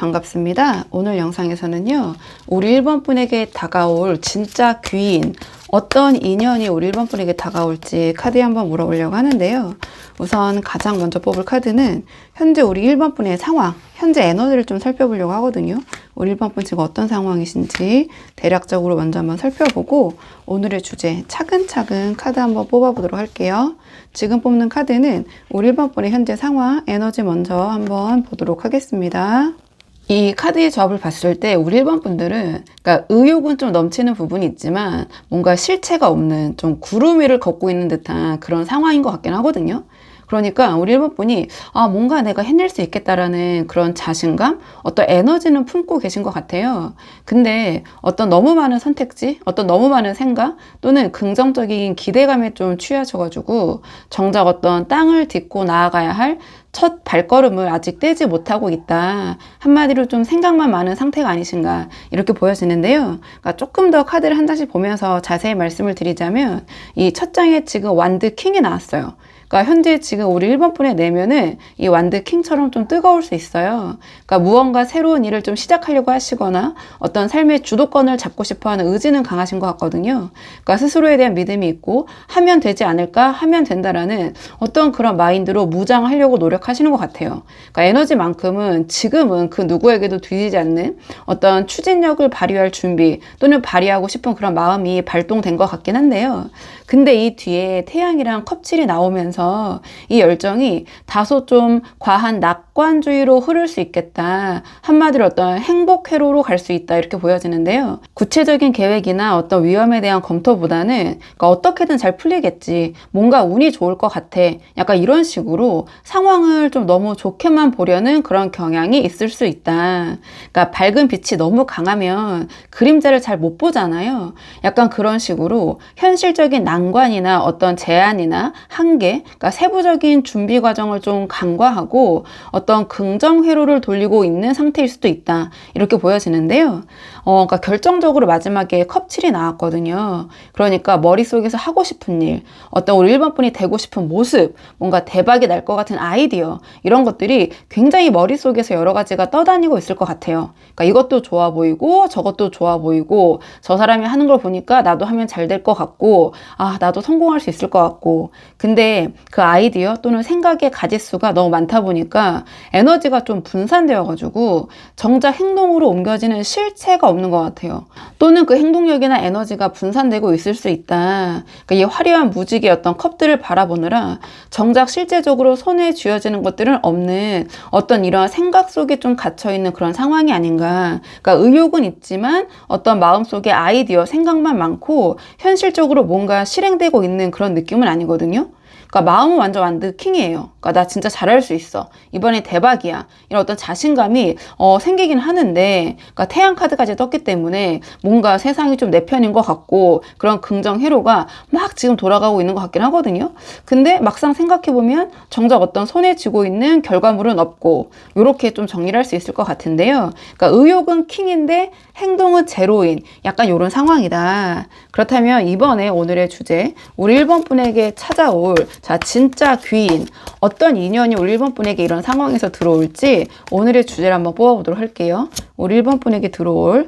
반갑습니다. 오늘 영상에서는요, 우리 1번 분에게 다가올 진짜 귀인, 어떤 인연이 우리 1번 분에게 다가올지 카드에 한번 물어보려고 하는데요. 우선 가장 먼저 뽑을 카드는 현재 우리 1번 분의 상황, 현재 에너지를 좀 살펴보려고 하거든요. 우리 1번 분 지금 어떤 상황이신지 대략적으로 먼저 한번 살펴보고 오늘의 주제 차근차근 카드 한번 뽑아보도록 할게요. 지금 뽑는 카드는 우리 1번 분의 현재 상황, 에너지 먼저 한번 보도록 하겠습니다. 이 카드의 조합을 봤을 때 우리 1번 분들은 그러니까 의욕은 좀 넘치는 부분이 있지만 뭔가 실체가 없는 좀 구름 위를 걷고 있는 듯한 그런 상황인 것 같긴 하거든요. 그러니까 우리 1번 분이 뭔가 내가 해낼 수 있겠다라는 그런 자신감, 어떤 에너지는 품고 계신 것 같아요. 근데 어떤 너무 많은 선택지, 어떤 너무 많은 생각 또는 긍정적인 기대감에 좀 취하셔가지고 정작 어떤 땅을 딛고 나아가야 할 첫 발걸음을 아직 떼지 못하고 있다. 한마디로 좀 생각만 많은 상태가 아니신가 이렇게 보여지는데요. 그러니까 조금 더 카드를 한 장씩 보면서 자세히 말씀을 드리자면 이 첫 장에 지금 완드 킹이 나왔어요. 그러니까 현재 지금 우리 1번 분의 내면은 이 완드 킹처럼 좀 뜨거울 수 있어요. 그러니까 무언가 새로운 일을 좀 시작하려고 하시거나 어떤 삶의 주도권을 잡고 싶어하는 의지는 강하신 것 같거든요. 그러니까 스스로에 대한 믿음이 있고 하면 되지 않을까, 하면 된다라는 어떤 그런 마인드로 무장하려고 노력하시는 것 같아요. 그러니까 에너지만큼은 지금은 그 누구에게도 뒤지지 않는 어떤 추진력을 발휘할 준비 또는 발휘하고 싶은 그런 마음이 발동된 것 같긴 한데요. 근데 이 뒤에 태양이랑 컵칠이 나오면서 이 열정이 다소 좀 과한 낙관주의로 흐를 수 있겠다. 한마디로 어떤 행복 회로로 갈 수 있다 이렇게 보여지는데요. 구체적인 계획이나 어떤 위험에 대한 검토보다는 그러니까 어떻게든 잘 풀리겠지. 뭔가 운이 좋을 것 같아. 약간 이런 식으로 상황을 좀 너무 좋게만 보려는 그런 경향이 있을 수 있다. 그러니까 밝은 빛이 너무 강하면 그림자를 잘 못 보잖아요. 약간 그런 식으로 현실적인 난관이나 어떤 제한이나 한계, 그러니까 세부적인 준비 과정을 좀 간과하고 어떤 긍정 회로를 돌리고 있는 상태일 수도 있다. 이렇게 보여지는데요. 그러니까 결정적으로 마지막에 컵칠이 나왔거든요. 그러니까 머릿속에서 하고 싶은 일, 어떤 우리 1번 분이 되고 싶은 모습, 뭔가 대박이 날 것 같은 아이디어, 이런 것들이 굉장히 머릿속에서 여러 가지가 떠다니고 있을 것 같아요. 그러니까 이것도 좋아 보이고 저것도 좋아 보이고 저 사람이 하는 걸 보니까 나도 하면 잘 될 것 같고 나도 성공할 수 있을 것 같고 근데 그 아이디어 또는 생각의 가짓수가 너무 많다 보니까 에너지가 좀 분산되어 가지고 정작 행동으로 옮겨지는 실체가 없는 것 같아요. 또는 그 행동력이나 에너지가 분산되고 있을 수 있다. 그러니까 이 화려한 무지개 어떤 컵들을 바라보느라 정작 실제적으로 손에 쥐어지는 것들은 없는 어떤 이러한 생각 속에 좀 갇혀있는 그런 상황이 아닌가. 그러니까 의욕은 있지만 어떤 마음속에 아이디어, 생각만 많고 현실적으로 뭔가 실행되고 있는 그런 느낌은 아니거든요. 그러니까 마음은 완전 완드 킹이에요. 그러니까 나 진짜 잘할 수 있어. 이번에 대박이야. 이런 어떤 자신감이 생기긴 하는데 그러니까 태양 카드까지 떴기 때문에 뭔가 세상이 좀 내 편인 것 같고 그런 긍정 회로가 막 지금 돌아가고 있는 것 같긴 하거든요. 근데 막상 생각해보면 정작 어떤 손에 쥐고 있는 결과물은 없고 이렇게 좀 정리를 할 수 있을 것 같은데요. 그러니까 의욕은 킹인데 행동은 제로인 약간 이런 상황이다. 그렇다면 이번에 오늘의 주제 우리 1번 분에게 찾아올 진짜 귀인 어떤 인연이 우리 1번 분에게 이런 상황에서 들어올지 오늘의 주제를 한번 뽑아보도록 할게요. 우리 1번 분에게 들어올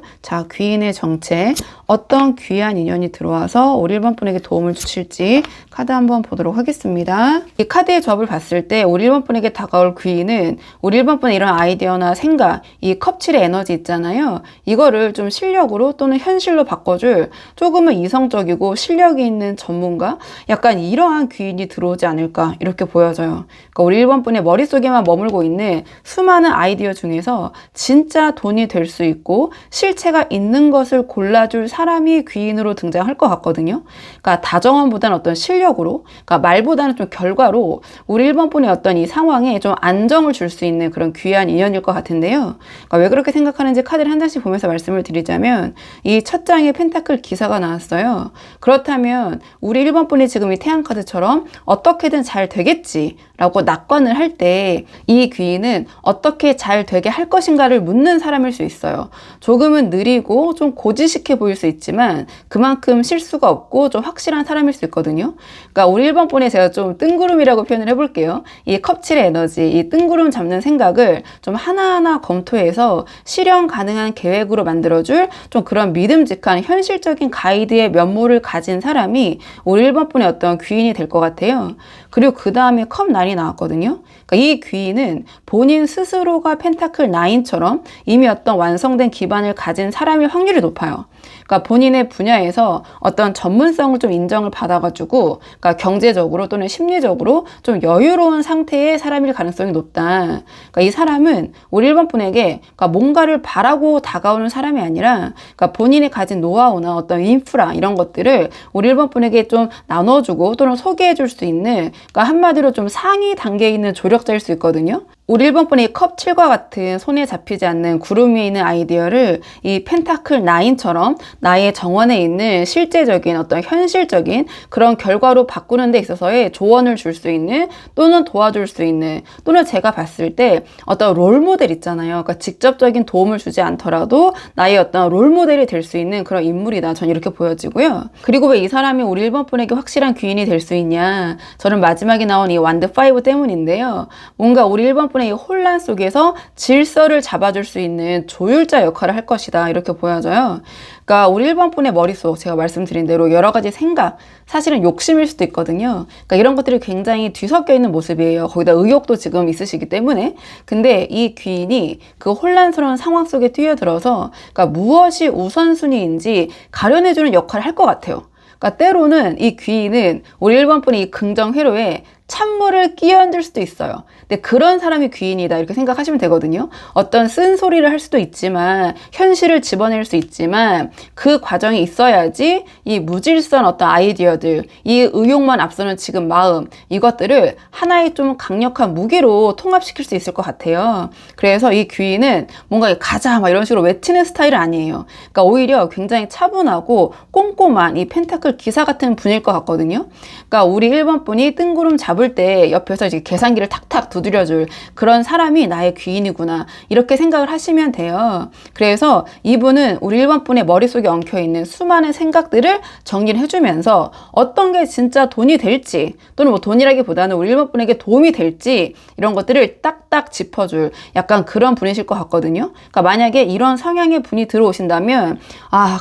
귀인의 정체 어떤 귀한 인연이 들어와서 우리 1번 분에게 도움을 주실지 카드 한번 보도록 하겠습니다. 이 카드의 조합을 봤을 때 우리 1번 분에게 다가올 귀인은 우리 1번 분의 이런 아이디어나 생각, 이 컵칠의 에너지 있잖아요. 이거를 좀 실력으로 또는 현실로 바꿔줄 조금은 이성적이고 실력이 있는 전문가 약간 이러한 귀인이 들어오지 않을까 이렇게 보여져요. 그러니까 우리 1번 분의 머릿속에만 머물고 있는 수많은 아이디어 중에서 진짜 돈이 될 수 있고 실체가 있는 것을 골라줄 사람이 귀인으로 등장할 것 같거든요. 그러니까 다정함보다는 어떤 실력으로, 그러니까 말보다는 좀 결과로 우리 1번 분의 어떤 이 상황에 좀 안정을 줄 수 있는 그런 귀한 인연일 것 같은데요. 그러니까 왜 그렇게 생각하는지 카드를 한 장씩 보면서 말씀을 드리자면 이 첫 장에 펜타클 기사가 나왔어요. 그렇다면 우리 1번 분이 지금 이 태양 카드처럼 어떻게든 잘 되겠지라고 낙관을 할 때 이 귀인은 어떻게 잘 되게 할 것인가를 묻는 사람일 수 있어요. 조금은 느리고 좀 고지식해 보일 수 있지만 그만큼 실수가 없고 좀 확실한 사람일 수 있거든요. 그러니까 우리 1번 분에 제가 좀 뜬구름이라고 표현을 해볼게요. 이 컵7의 에너지, 이 뜬구름 잡는 생각을 좀 하나하나 검토해서 실현 가능한 계획으로 만들어줄 좀 그런 믿음직한 현실적인 가이드의 면모를 가진 사람이 우리 1번 분의 어떤 귀인이 될 것 같아요. 그리고 그 다음에 컵9이 나왔거든요. 그러니까 이 귀인은 본인 스스로가 펜타클 9처럼 이미 어떤 완성된 기반을 가진 사람일 확률이 높아요. 그러니까 본인의 분야에서 어떤 전문성을 좀 인정을 받아가지고, 그러니까 경제적으로 또는 심리적으로 좀 여유로운 상태의 사람일 가능성이 높다. 그러니까 이 사람은 우리 1번 분에게 그러니까 뭔가를 바라고 다가오는 사람이 아니라, 그러니까 본인이 가진 노하우나 어떤 인프라 이런 것들을 우리 1번 분에게 좀 나눠주고 또는 소개해줄 수 있는, 그러니까 한마디로 좀 상위 단계에 있는 조력자일 수 있거든요. 우리 1번 분이 컵7과 같은 손에 잡히지 않는 구름 위에 있는 아이디어를 이 펜타클 9처럼 나의 정원에 있는 실제적인 어떤 현실적인 그런 결과로 바꾸는 데 있어서의 조언을 줄 수 있는, 또는 도와줄 수 있는, 또는 제가 봤을 때 어떤 롤모델 있잖아요. 그러니까 직접적인 도움을 주지 않더라도 나의 어떤 롤모델이 될 수 있는 그런 인물이다. 전 이렇게 보여지고요. 그리고 왜 이 사람이 우리 1번 분에게 확실한 귀인이 될 수 있냐? 저는 마지막에 나온 이 완드 5 때문인데요. 뭔가 우리 1번 분의 이 혼란 속에서 질서를 잡아줄 수 있는 조율자 역할을 할 것이다. 이렇게 보여져요. 그러니까 우리 1번 분의 머릿속, 제가 말씀드린 대로 여러 가지 생각, 사실은 욕심일 수도 있거든요. 그러니까 이런 것들이 굉장히 뒤섞여 있는 모습이에요. 거기다 의욕도 지금 있으시기 때문에. 근데 이 귀인이 그 혼란스러운 상황 속에 뛰어들어서 그러니까 무엇이 우선순위인지 가려내주는 역할을 할 것 같아요. 그러니까 때로는 이 귀인은 우리 1번 분이 이 긍정 회로에 찬물을 끼얹을 수도 있어요. 근데 그런 사람이 귀인이다 이렇게 생각하시면 되거든요. 어떤 쓴소리를 할 수도 있지만, 현실을 집어낼 수 있지만, 그 과정이 있어야지 이 무질서한 어떤 아이디어들, 이 의욕만 앞서는 지금 마음, 이것들을 하나의 좀 강력한 무기로 통합시킬 수 있을 것 같아요. 그래서 이 귀인은 뭔가 가자 막 이런 식으로 외치는 스타일은 아니에요. 그러니까 오히려 굉장히 차분하고 꼼꼼한 이 펜타클 기사 같은 분일 것 같거든요. 그러니까 우리 1번 분이 뜬구름 잡을 때 옆에서 이제 계산기를 탁탁 두드려줄 그런 사람이 나의 귀인이구나 이렇게 생각을 하시면 돼요. 그래서 이분은 우리 1번 분의 머릿속에 엉켜있는 수많은 생각들을 정리를 해주면서 어떤 게 진짜 돈이 될지, 또는 뭐 돈이라기보다는 우리 1번 분에게 도움이 될지 이런 것들을 딱딱 짚어줄 약간 그런 분이실 것 같거든요. 그러니까 만약에 이런 성향의 분이 들어오신다면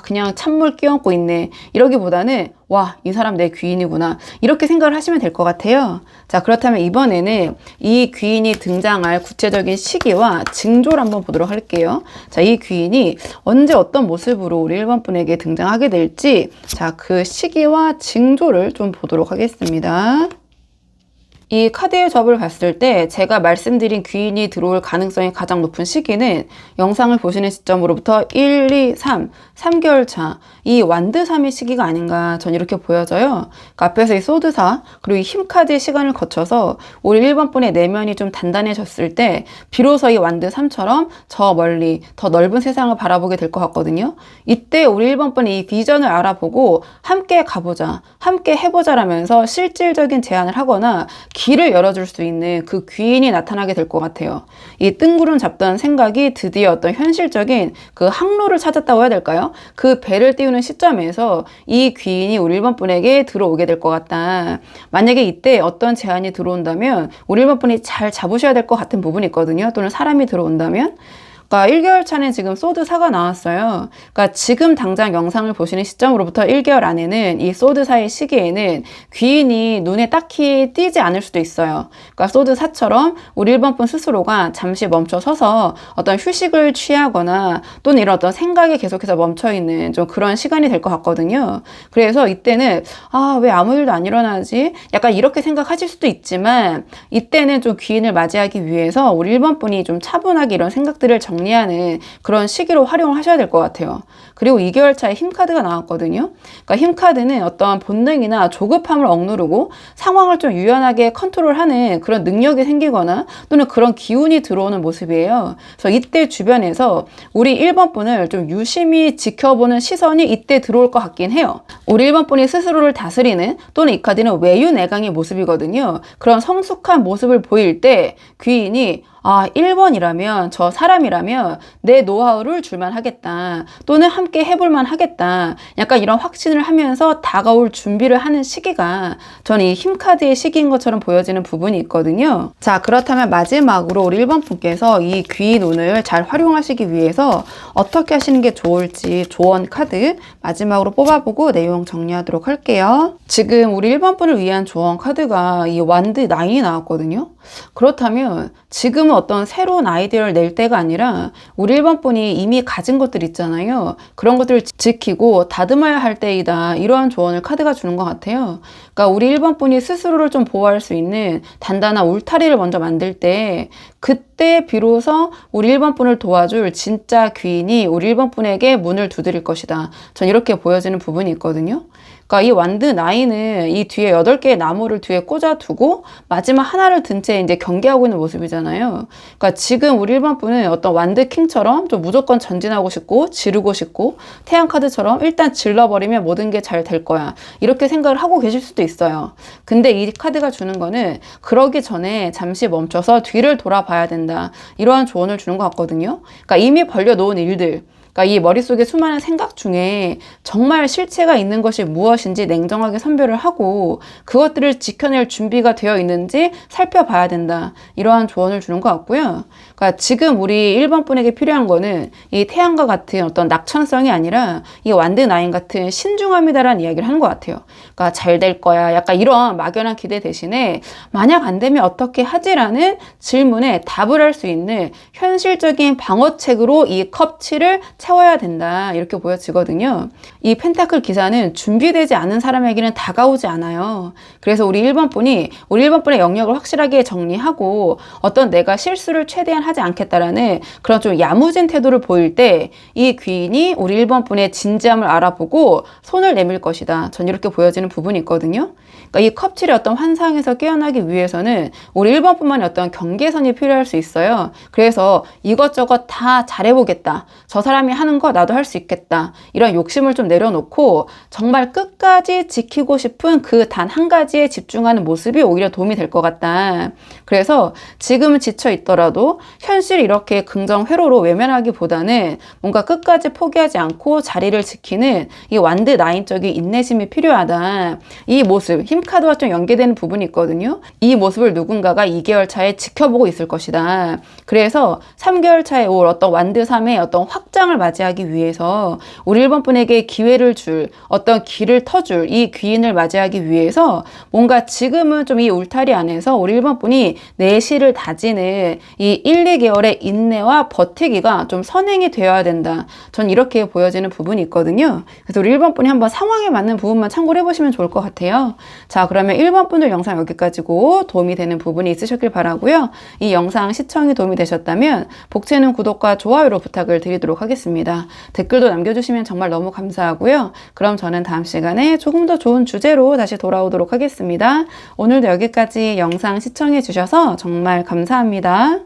그냥 찬물 끼얹고 있네 이러기보다는 와, 이 사람 내 귀인이구나 이렇게 생각을 하시면 될 것 같아요. 자, 그렇다면 이번에는 이 귀인이 등장할 구체적인 시기와 징조를 한번 보도록 할게요. 자, 이 귀인이 언제 어떤 모습으로 우리 1번 분에게 등장하게 될지, 자, 그 시기와 징조를 좀 보도록 하겠습니다. 이 카드의 접을 봤을 때 제가 말씀드린 귀인이 들어올 가능성이 가장 높은 시기는 영상을 보시는 시점으로부터 1, 2, 3개월 차, 이 완드 3의 시기가 아닌가 전 이렇게 보여져요. 그러니까 앞에서 이 소드사 그리고 이 힘카드의 시간을 거쳐서 우리 1번 분의 내면이 좀 단단해졌을 때 비로소 이 완드 3처럼 저 멀리 더 넓은 세상을 바라보게 될 것 같거든요. 이때 우리 1번 분이 이 비전을 알아보고 함께 가보자, 함께 해보자 라면서 실질적인 제안을 하거나 길을 열어줄 수 있는 그 귀인이 나타나게 될 것 같아요. 이 뜬구름 잡던 생각이 드디어 어떤 현실적인 그 항로를 찾았다고 해야 될까요? 그 배를 띄우는 시점에서 이 귀인이 우리 1번 분에게 들어오게 될 것 같다. 만약에 이때 어떤 제안이 들어온다면 우리 1번 분이 잘 잡으셔야 될 것 같은 부분이 있거든요. 또는 사람이 들어온다면 그러니까 1개월 차는 지금 소드사가 나왔어요. 그러니까 지금 당장 영상을 보시는 시점으로부터 1개월 안에는 이 소드사의 시기에는 귀인이 눈에 딱히 띄지 않을 수도 있어요. 그러니까 소드사처럼 우리 1번 분 스스로가 잠시 멈춰서서 어떤 휴식을 취하거나 또는 이런 어떤 생각이 계속해서 멈춰있는 좀 그런 시간이 될 것 같거든요. 그래서 이때는 왜 아무 일도 안 일어나지? 약간 이렇게 생각하실 수도 있지만 이때는 좀 귀인을 맞이하기 위해서 우리 1번 분이 좀 차분하게 이런 생각들을 정리 정리하는 그런 시기로 활용을 하셔야 될 것 같아요. 그리고 2개월 차에 힘카드가 나왔거든요. 그러니까 힘카드는 어떠한 본능이나 조급함을 억누르고 상황을 좀 유연하게 컨트롤하는 그런 능력이 생기거나 또는 그런 기운이 들어오는 모습이에요. 그래서 이때 주변에서 우리 1번 분을 좀 유심히 지켜보는 시선이 이때 들어올 것 같긴 해요. 우리 1번 분이 스스로를 다스리는 또는 이 카드는 외유내강의 모습이거든요. 그런 성숙한 모습을 보일 때 귀인이 1번이라면, 저 사람이라면 내 노하우를 줄만 하겠다. 또는 함께 해볼만 하겠다. 약간 이런 확신을 하면서 다가올 준비를 하는 시기가 저는 이 힘카드의 시기인 것처럼 보여지는 부분이 있거든요. 자, 그렇다면 마지막으로 우리 1번 분께서 이 귀인 운을 잘 활용하시기 위해서 어떻게 하시는 게 좋을지 조언 카드 마지막으로 뽑아보고 내용 정리하도록 할게요. 지금 우리 1번 분을 위한 조언 카드가 이 완드 9이 나왔거든요. 그렇다면 지금은 어떤 새로운 아이디어를 낼 때가 아니라 우리 1번 분이 이미 가진 것들 있잖아요. 그런 것들을 지키고 다듬어야 할 때이다. 이러한 조언을 카드가 주는 것 같아요. 그러니까 우리 1번 분이 스스로를 좀 보호할 수 있는 단단한 울타리를 먼저 만들 때 그때 비로소 우리 1번 분을 도와줄 진짜 귀인이 우리 1번 분에게 문을 두드릴 것이다. 전 이렇게 보여지는 부분이 있거든요. 그러니까 이 완드 9은 이 뒤에 8개의 나무를 뒤에 꽂아두고 마지막 하나를 든 채 이제 경계하고 있는 모습이잖아요. 그러니까 지금 우리 1번 분은 어떤 완드 킹처럼 좀 무조건 전진하고 싶고 지르고 싶고 태양 카드처럼 일단 질러버리면 모든 게 잘 될 거야. 이렇게 생각을 하고 계실 수도 있어요. 근데 이 카드가 주는 거는 그러기 전에 잠시 멈춰서 뒤를 돌아봐야 된다. 이러한 조언을 주는 것 같거든요. 그러니까 이미 벌려놓은 일들, 그러니까 이 머릿속에 수많은 생각 중에 정말 실체가 있는 것이 무엇인지 냉정하게 선별을 하고 그것들을 지켜낼 준비가 되어 있는지 살펴봐야 된다. 이러한 조언을 주는 것 같고요. 그러니까 지금 우리 1번 분에게 필요한 거는 이 태양과 같은 어떤 낙천성이 아니라 이 완드 9 같은 신중함이다라는 이야기를 하는 것 같아요. 그러니까 잘 될 거야. 약간 이런 막연한 기대 대신에 만약 안 되면 어떻게 하지라는 질문에 답을 할 수 있는 현실적인 방어책으로 이 컵7을 채워야 된다. 이렇게 보여지거든요. 이 펜타클 기사는 준비되지 않은 사람에게는 다가오지 않아요. 그래서 우리 1번 분이 우리 1번 분의 영역을 확실하게 정리하고 어떤 내가 실수를 최대한 하지 않겠다라는 그런 좀 야무진 태도를 보일 때 이 귀인이 우리 1번 분의 진지함을 알아보고 손을 내밀 것이다. 전 이렇게 보여지는 부분이 있거든요. 그러니까 이 컵7의 어떤 환상에서 깨어나기 위해서는 우리 1번 분만의 어떤 경계선이 필요할 수 있어요. 그래서 이것저것 다 잘해보겠다. 저 사람이 하는 거 나도 할 수 있겠다. 이런 욕심을 좀 내려놓고 정말 끝까지 지키고 싶은 그 단 한 가지에 집중하는 모습이 오히려 도움이 될 것 같다. 그래서 지금은 지쳐 있더라도 현실 이렇게 긍정 회로로 외면하기보다는 뭔가 끝까지 포기하지 않고 자리를 지키는 이 완드 9쪽의 인내심이 필요하다. 이 모습, 힘카드와 좀 연계되는 부분이 있거든요. 이 모습을 누군가가 2개월 차에 지켜보고 있을 것이다. 그래서 3개월 차에 올 어떤 완드 3의 어떤 확장을 맞이하기 위해서 우리 1번 분에게 기회를 줄 어떤 길을 터줄 이 귀인을 맞이하기 위해서 뭔가 지금은 좀 이 울타리 안에서 우리 1번 분이 내실을 다지는 이 1, 2개월의 인내와 버티기가 좀 선행이 되어야 된다. 전 이렇게 보여지는 부분이 있거든요. 그래서 우리 1번 분이 한번 상황에 맞는 부분만 참고를 해보시면 좋을 것 같아요. 자, 그러면 1번 분들 영상 여기까지고 도움이 되는 부분이 있으셨길 바라고요. 이 영상 시청이 도움이 되셨다면 복채는 구독과 좋아요로 부탁을 드리도록 하겠습니다. 댓글도 남겨주시면 정말 너무 감사하고요. 그럼 저는 다음 시간에 조금 더 좋은 주제로 다시 돌아오도록 하겠습니다. 오늘도 여기까지 영상 시청해 주셔서 정말 감사합니다.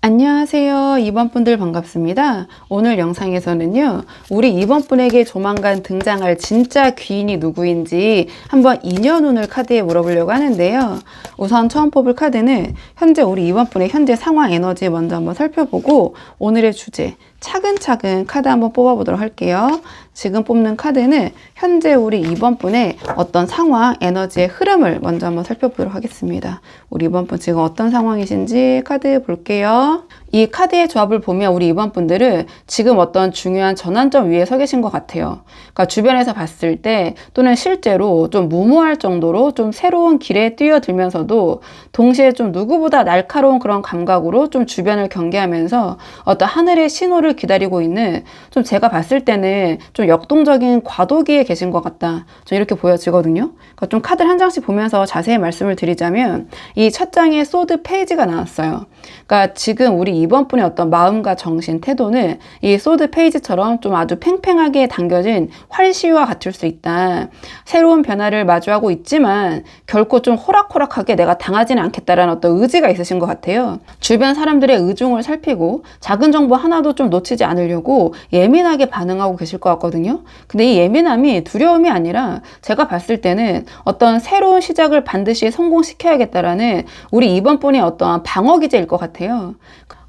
안녕하세요. 2번 분들 반갑습니다. 오늘 영상에서는요, 우리 2번 분에게 조만간 등장할 진짜 귀인이 누구인지 한번 인연운을 카드에 물어보려고 하는데요. 우선 처음 뽑을 카드는 현재 우리 2번 분의 현재 상황 에너지 먼저 한번 살펴보고 오늘의 주제, 차근차근 카드 한번 뽑아보도록 할게요. 지금 뽑는 카드는 현재 우리 2번 분의 어떤 상황, 에너지의 흐름을 먼저 한번 살펴보도록 하겠습니다. 우리 2번 분 지금 어떤 상황이신지 카드 볼게요. 이 카드의 조합을 보면 우리 2번 분들은 지금 어떤 중요한 전환점 위에 서 계신 것 같아요. 그러니까 주변에서 봤을 때 또는 실제로 좀 무모할 정도로 좀 새로운 길에 뛰어들면서도 동시에 좀 누구보다 날카로운 그런 감각으로 좀 주변을 경계하면서 어떤 하늘의 신호를 기다리고 있는, 좀 제가 봤을 때는 좀 역동적인 과도기에 계신 것 같다, 좀 이렇게 보여지거든요. 그러니까 좀 카드를 한 장씩 보면서 자세히 말씀을 드리자면 이 첫 장에 소드 페이지가 나왔어요. 그러니까 지금 우리 2번 분의 어떤 마음과 정신, 태도는 이 소드 페이지처럼 좀 아주 팽팽하게 당겨진 활시와 같을 수 있다. 새로운 변화를 마주하고 있지만 결코 좀 호락호락하게 내가 당하지는 않겠다라는 어떤 의지가 있으신 것 같아요. 주변 사람들의 의중을 살피고 작은 정보 하나도 좀 놓치지 않으려고 예민하게 반응하고 계실 것 같거든요. 근데 이 예민함이 두려움이 아니라 제가 봤을 때는 어떤 새로운 시작을 반드시 성공시켜야겠다라는 우리 2번 분의 어떠한 방어 기제일 것 같아요.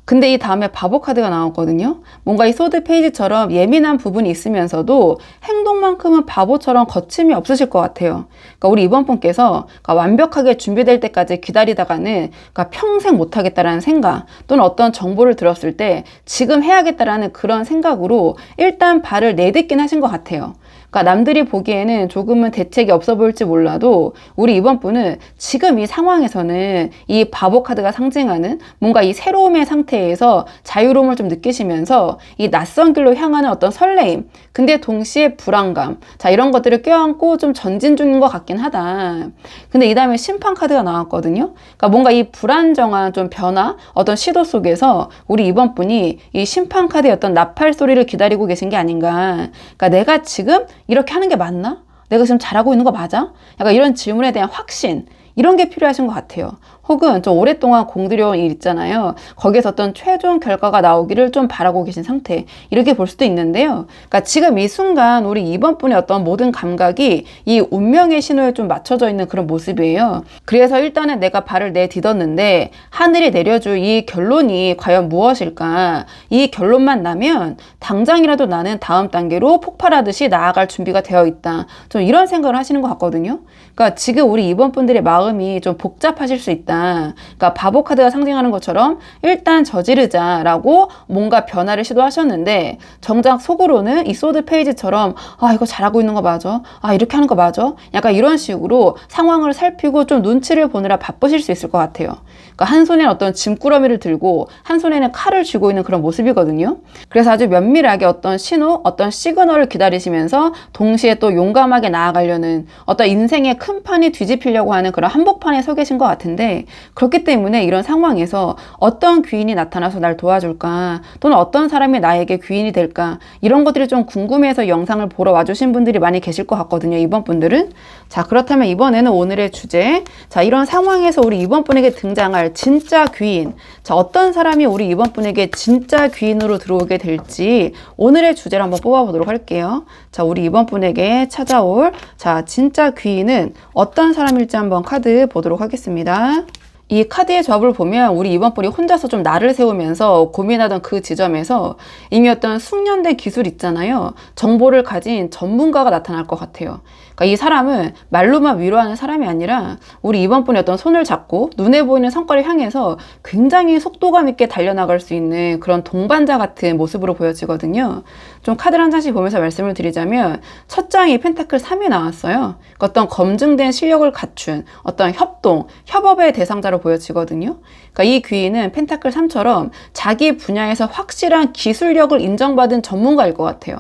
근데 이 다음에 바보 카드가 나왔거든요. 뭔가 이 소드 페이지처럼 예민한 부분이 있으면서도 행동만큼은 바보처럼 거침이 없으실 것 같아요. 그러니까 우리 2번 분께서 완벽하게 준비될 때까지 기다리다가는 평생 못하겠다라는 생각, 또는 어떤 정보를 들었을 때 지금 해야겠다라는 그런 생각으로 일단 발을 내딛긴 하신 것 같아요. 그러니까 남들이 보기에는 조금은 대책이 없어 보일지 몰라도 우리 2번 분은 지금 이 상황에서는 이 바보 카드가 상징하는 뭔가 이 새로움의 상태에서 자유로움을 좀 느끼시면서 이 낯선 길로 향하는 어떤 설레임, 근데 동시에 불안감, 자, 이런 것들을 껴안고 좀 전진 중인 것 같긴 하다. 근데 이 다음에 심판 카드가 나왔거든요. 그러니까 뭔가 이 불안정한 좀 변화, 어떤 시도 속에서 우리 2번 분이 이 심판 카드의 어떤 나팔 소리를 기다리고 계신 게 아닌가. 그러니까 내가 지금 이렇게 하는 게 맞나? 내가 지금 잘하고 있는 거 맞아? 약간 이런 질문에 대한 확신, 이런 게 필요하신 것 같아요. 혹은 좀 오랫동안 공들여온 일 있잖아요. 거기에서 어떤 최종 결과가 나오기를 좀 바라고 계신 상태, 이렇게 볼 수도 있는데요. 그러니까 지금 이 순간 우리 2번 분의 어떤 모든 감각이 이 운명의 신호에 좀 맞춰져 있는 그런 모습이에요. 그래서 일단은 내가 발을 내딛었는데 하늘이 내려줄 이 결론이 과연 무엇일까? 이 결론만 나면 당장이라도 나는 다음 단계로 폭발하듯이 나아갈 준비가 되어 있다. 좀 이런 생각을 하시는 것 같거든요. 그러니까 지금 우리 2번 분들의 마음이 좀 복잡하실 수 있다. 그러니까 바보 카드가 상징하는 것처럼 일단 저지르자라고 뭔가 변화를 시도하셨는데 정작 속으로는 이 소드 페이지처럼 이거 잘하고 있는 거 맞아? 이렇게 하는 거 맞아? 약간 이런 식으로 상황을 살피고 좀 눈치를 보느라 바쁘실 수 있을 것 같아요. 그러니까 한 손에는 어떤 짐꾸러미를 들고 한 손에는 칼을 쥐고 있는 그런 모습이거든요. 그래서 아주 면밀하게 어떤 신호, 어떤 시그널을 기다리시면서 동시에 또 용감하게 나아가려는 어떤 인생의 큰 판이 뒤집히려고 하는 그런 한복판에 서 계신 것 같은데, 그렇기 때문에 이런 상황에서 어떤 귀인이 나타나서 날 도와줄까, 또는 어떤 사람이 나에게 귀인이 될까, 이런 것들이 좀 궁금해서 영상을 보러 와주신 분들이 많이 계실 것 같거든요, 이번 분들은. 자, 그렇다면 이번에는 오늘의 주제, 자, 이런 상황에서 우리 이번 분에게 등장할 진짜 귀인, 자, 어떤 사람이 우리 이번 분에게 진짜 귀인으로 들어오게 될지 오늘의 주제를 한번 뽑아보도록 할게요. 자, 우리 이번 분에게 찾아올 진짜 귀인은 어떤 사람일지 한번 카드 보도록 하겠습니다. 이 카드의 조합을 보면 우리 이번 분이 혼자서 좀 날을 세우면서 고민하던 그 지점에서 이미 어떤 숙련된 기술 있잖아요. 정보를 가진 전문가가 나타날 것 같아요. 그러니까 이 사람은 말로만 위로하는 사람이 아니라 우리 이번 분의 어떤 손을 잡고 눈에 보이는 성과를 향해서 굉장히 속도감 있게 달려나갈 수 있는 그런 동반자 같은 모습으로 보여지거든요. 좀 카드를 한 장씩 보면서 말씀을 드리자면 첫 장이 펜타클 3이 나왔어요. 그러니까 어떤 검증된 실력을 갖춘 어떤 협동, 협업의 대상자로 보여지거든요. 그러니까 이 귀인은 펜타클 3처럼 자기 분야에서 확실한 기술력을 인정받은 전문가일 것 같아요.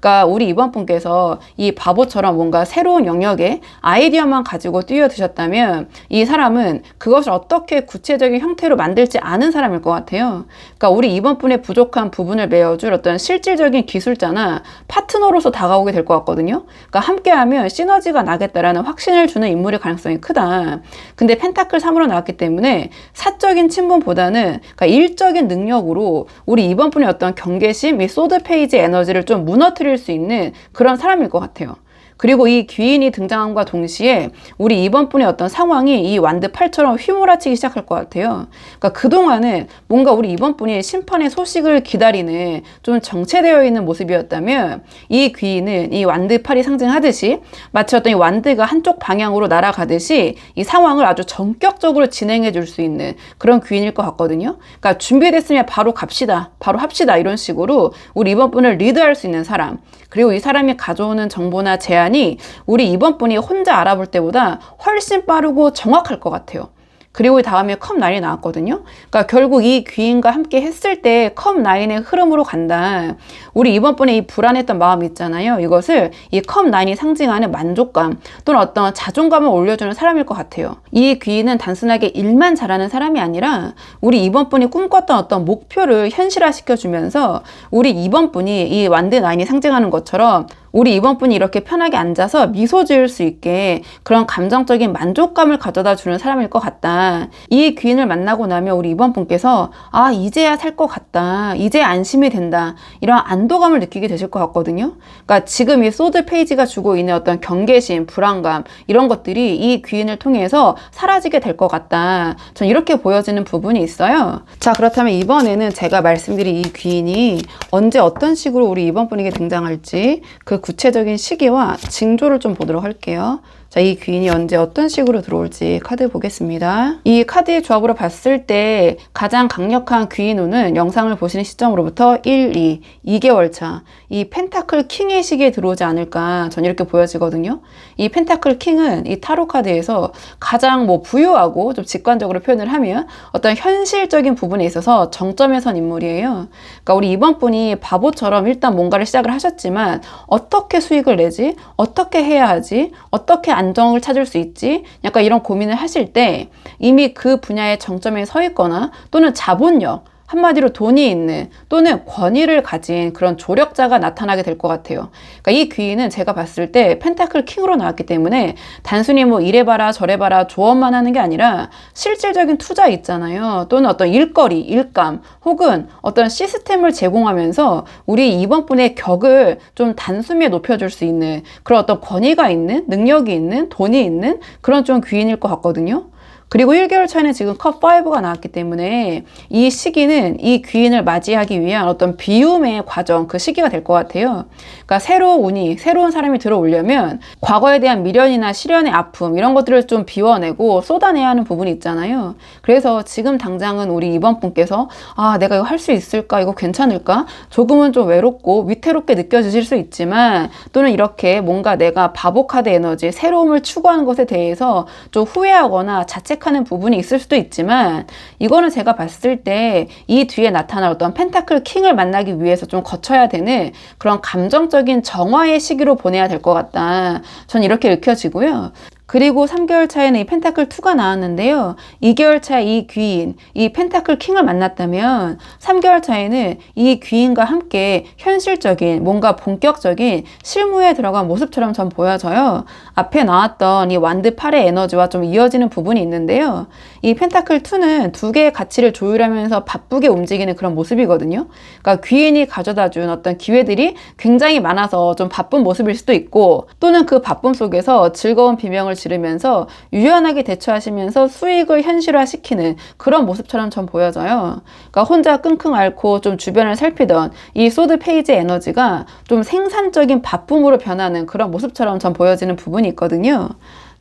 그러니까 우리 이번 분께서 이 바보처럼 뭔가 새로운 영역에 아이디어만 가지고 뛰어드셨다면 이 사람은 그것을 어떻게 구체적인 형태로 만들지 않은 사람일 것 같아요. 그러니까 우리 이번 분의 부족한 부분을 메워줄 어떤 실질적인 기술자나 파트너로서 다가오게 될 것 같거든요. 그러니까 함께하면 시너지가 나겠다라는 확신을 주는 인물일 가능성이 크다. 근데 펜타클 3으로 나왔기 때문에 사적인 친분보다는 그러니까 일적인 능력으로 우리 이번 분의 어떤 경계심, 이 소드 페이지 에너지를 좀 무너뜨릴 수 있는 그런 사람일 것 같아요. 그리고 이 귀인이 등장함과 동시에 우리 이번 분의 어떤 상황이 이 완드 8처럼 휘몰아치기 시작할 것 같아요. 그러니까 그동안은 뭔가 우리 이번 분이 심판의 소식을 기다리는 좀 정체되어 있는 모습이었다면 이 귀인은 이 완드 8이 상징하듯이 마치 어떤 이 완드가 한쪽 방향으로 날아가듯이 이 상황을 아주 전격적으로 진행해 줄 수 있는 그런 귀인일 것 같거든요. 그러니까 준비됐으면 바로 갑시다. 바로 합시다. 이런 식으로 우리 이번 분을 리드할 수 있는 사람. 그리고 이 사람이 가져오는 정보나 제안이 우리 이번 분이 혼자 알아볼 때보다 훨씬 빠르고 정확할 것 같아요. 그리고 다음에 컵9이 나왔거든요. 그러니까 결국 이 귀인과 함께 했을 때 컵9의 흐름으로 간다. 우리 이번 번에 이 불안했던 마음 있잖아요. 이것을 이 컵9이 상징하는 만족감 또는 어떤 자존감을 올려주는 사람일 것 같아요. 이 귀인은 단순하게 일만 잘하는 사람이 아니라 우리 이번 분이 꿈꿨던 어떤 목표를 현실화시켜주면서 우리 이번 분이 이 완드9이 상징하는 것처럼 우리 이번 분이 이렇게 편하게 앉아서 미소 지을 수 있게 그런 감정적인 만족감을 가져다 주는 사람일 것 같다. 이 귀인을 만나고 나면 우리 이번 분께서 아, 이제야 살 것 같다. 이제 안심이 된다. 이런 안도감을 느끼게 되실 것 같거든요. 그러니까 지금 이 소드 페이지가 주고 있는 어떤 경계심, 불안감 이런 것들이 이 귀인을 통해서 사라지게 될 것 같다. 전 이렇게 보여지는 부분이 있어요. 자, 그렇다면 이번에는 제가 말씀드린 이 귀인이 언제 어떤 식으로 우리 이번 분에게 등장할지 그 구체적인 시기와 징조를 좀 보도록 할게요. 자, 이 귀인이 언제 어떤 식으로 들어올지 카드 보겠습니다. 이 카드의 조합으로 봤을 때 가장 강력한 귀인 운은 영상을 보시는 시점으로부터 1, 2개월 차. 이 펜타클 킹의 시기에 들어오지 않을까 전 이렇게 보여지거든요. 이 펜타클 킹은 이 타로 카드에서 가장 부유하고 좀 직관적으로 표현을 하면 어떤 현실적인 부분에 있어서 정점에 선 인물이에요. 그러니까 우리 이번 분이 바보처럼 일단 뭔가를 시작을 하셨지만 어떻게 수익을 내지? 어떻게 해야 하지? 어떻게 안정을 찾을 수 있지? 약간 이런 고민을 하실 때 이미 그 분야의 정점에 서 있거나 또는 자본력, 한마디로 돈이 있는 또는 권위를 가진 그런 조력자가 나타나게 될 것 같아요. 그러니까 이 귀인은 제가 봤을 때 펜타클 킹으로 나왔기 때문에 단순히 이래봐라 저래봐라 조언만 하는 게 아니라 실질적인 투자 있잖아요. 또는 어떤 일거리, 일감 혹은 어떤 시스템을 제공하면서 우리 이번 분의 격을 좀 단숨에 높여줄 수 있는 그런 어떤 권위가 있는 능력이 있는 돈이 있는 그런 좀 귀인일 것 같거든요. 그리고 1개월 차에는 지금 컵5가 나왔기 때문에 이 시기는 이 귀인을 맞이하기 위한 어떤 비움의 과정, 그 시기가 될 것 같아요. 그러니까 새로운 사람이 들어오려면 과거에 대한 미련이나 시련의 아픔 이런 것들을 좀 비워내고 쏟아내야 하는 부분이 있잖아요. 그래서 지금 당장은 우리 이번 분께서 아, 내가 이거 할 수 있을까? 이거 괜찮을까? 조금은 좀 외롭고 위태롭게 느껴지실 수 있지만 또는 이렇게 뭔가 내가 바보 카드 에너지, 새로움을 추구하는 것에 대해서 좀 후회하거나 자책하는 부분이 있을 수도 있지만 이거는 제가 봤을 때 이 뒤에 나타날 어떤 펜타클 킹을 만나기 위해서 좀 거쳐야 되는 그런 감정적인 정화의 시기로 보내야 될 것 같다. 전 이렇게 읽혀지고요. 그리고 3개월 차에는 이 펜타클 2가 나왔는데요. 2개월 차에 이 귀인, 이 펜타클 킹을 만났다면 3개월 차에는 이 귀인과 함께 현실적인 뭔가 본격적인 실무에 들어간 모습처럼 전 보여져요. 앞에 나왔던 이 완드 8의 에너지와 좀 이어지는 부분이 있는데요. 이 펜타클 2는 두 개의 가치를 조율하면서 바쁘게 움직이는 그런 모습이거든요. 그러니까 귀인이 가져다준 어떤 기회들이 굉장히 많아서 좀 바쁜 모습일 수도 있고 또는 그 바쁨 속에서 즐거운 비명을 지르면서 유연하게 대처하시면서 수익을 현실화시키는 그런 모습처럼 전 보여져요. 그러니까 혼자 끙끙 앓고 좀 주변을 살피던 이 소드 페이지 에너지가 좀 생산적인 바쁨으로 변하는 그런 모습처럼 전 보여지는 부분이 있거든요.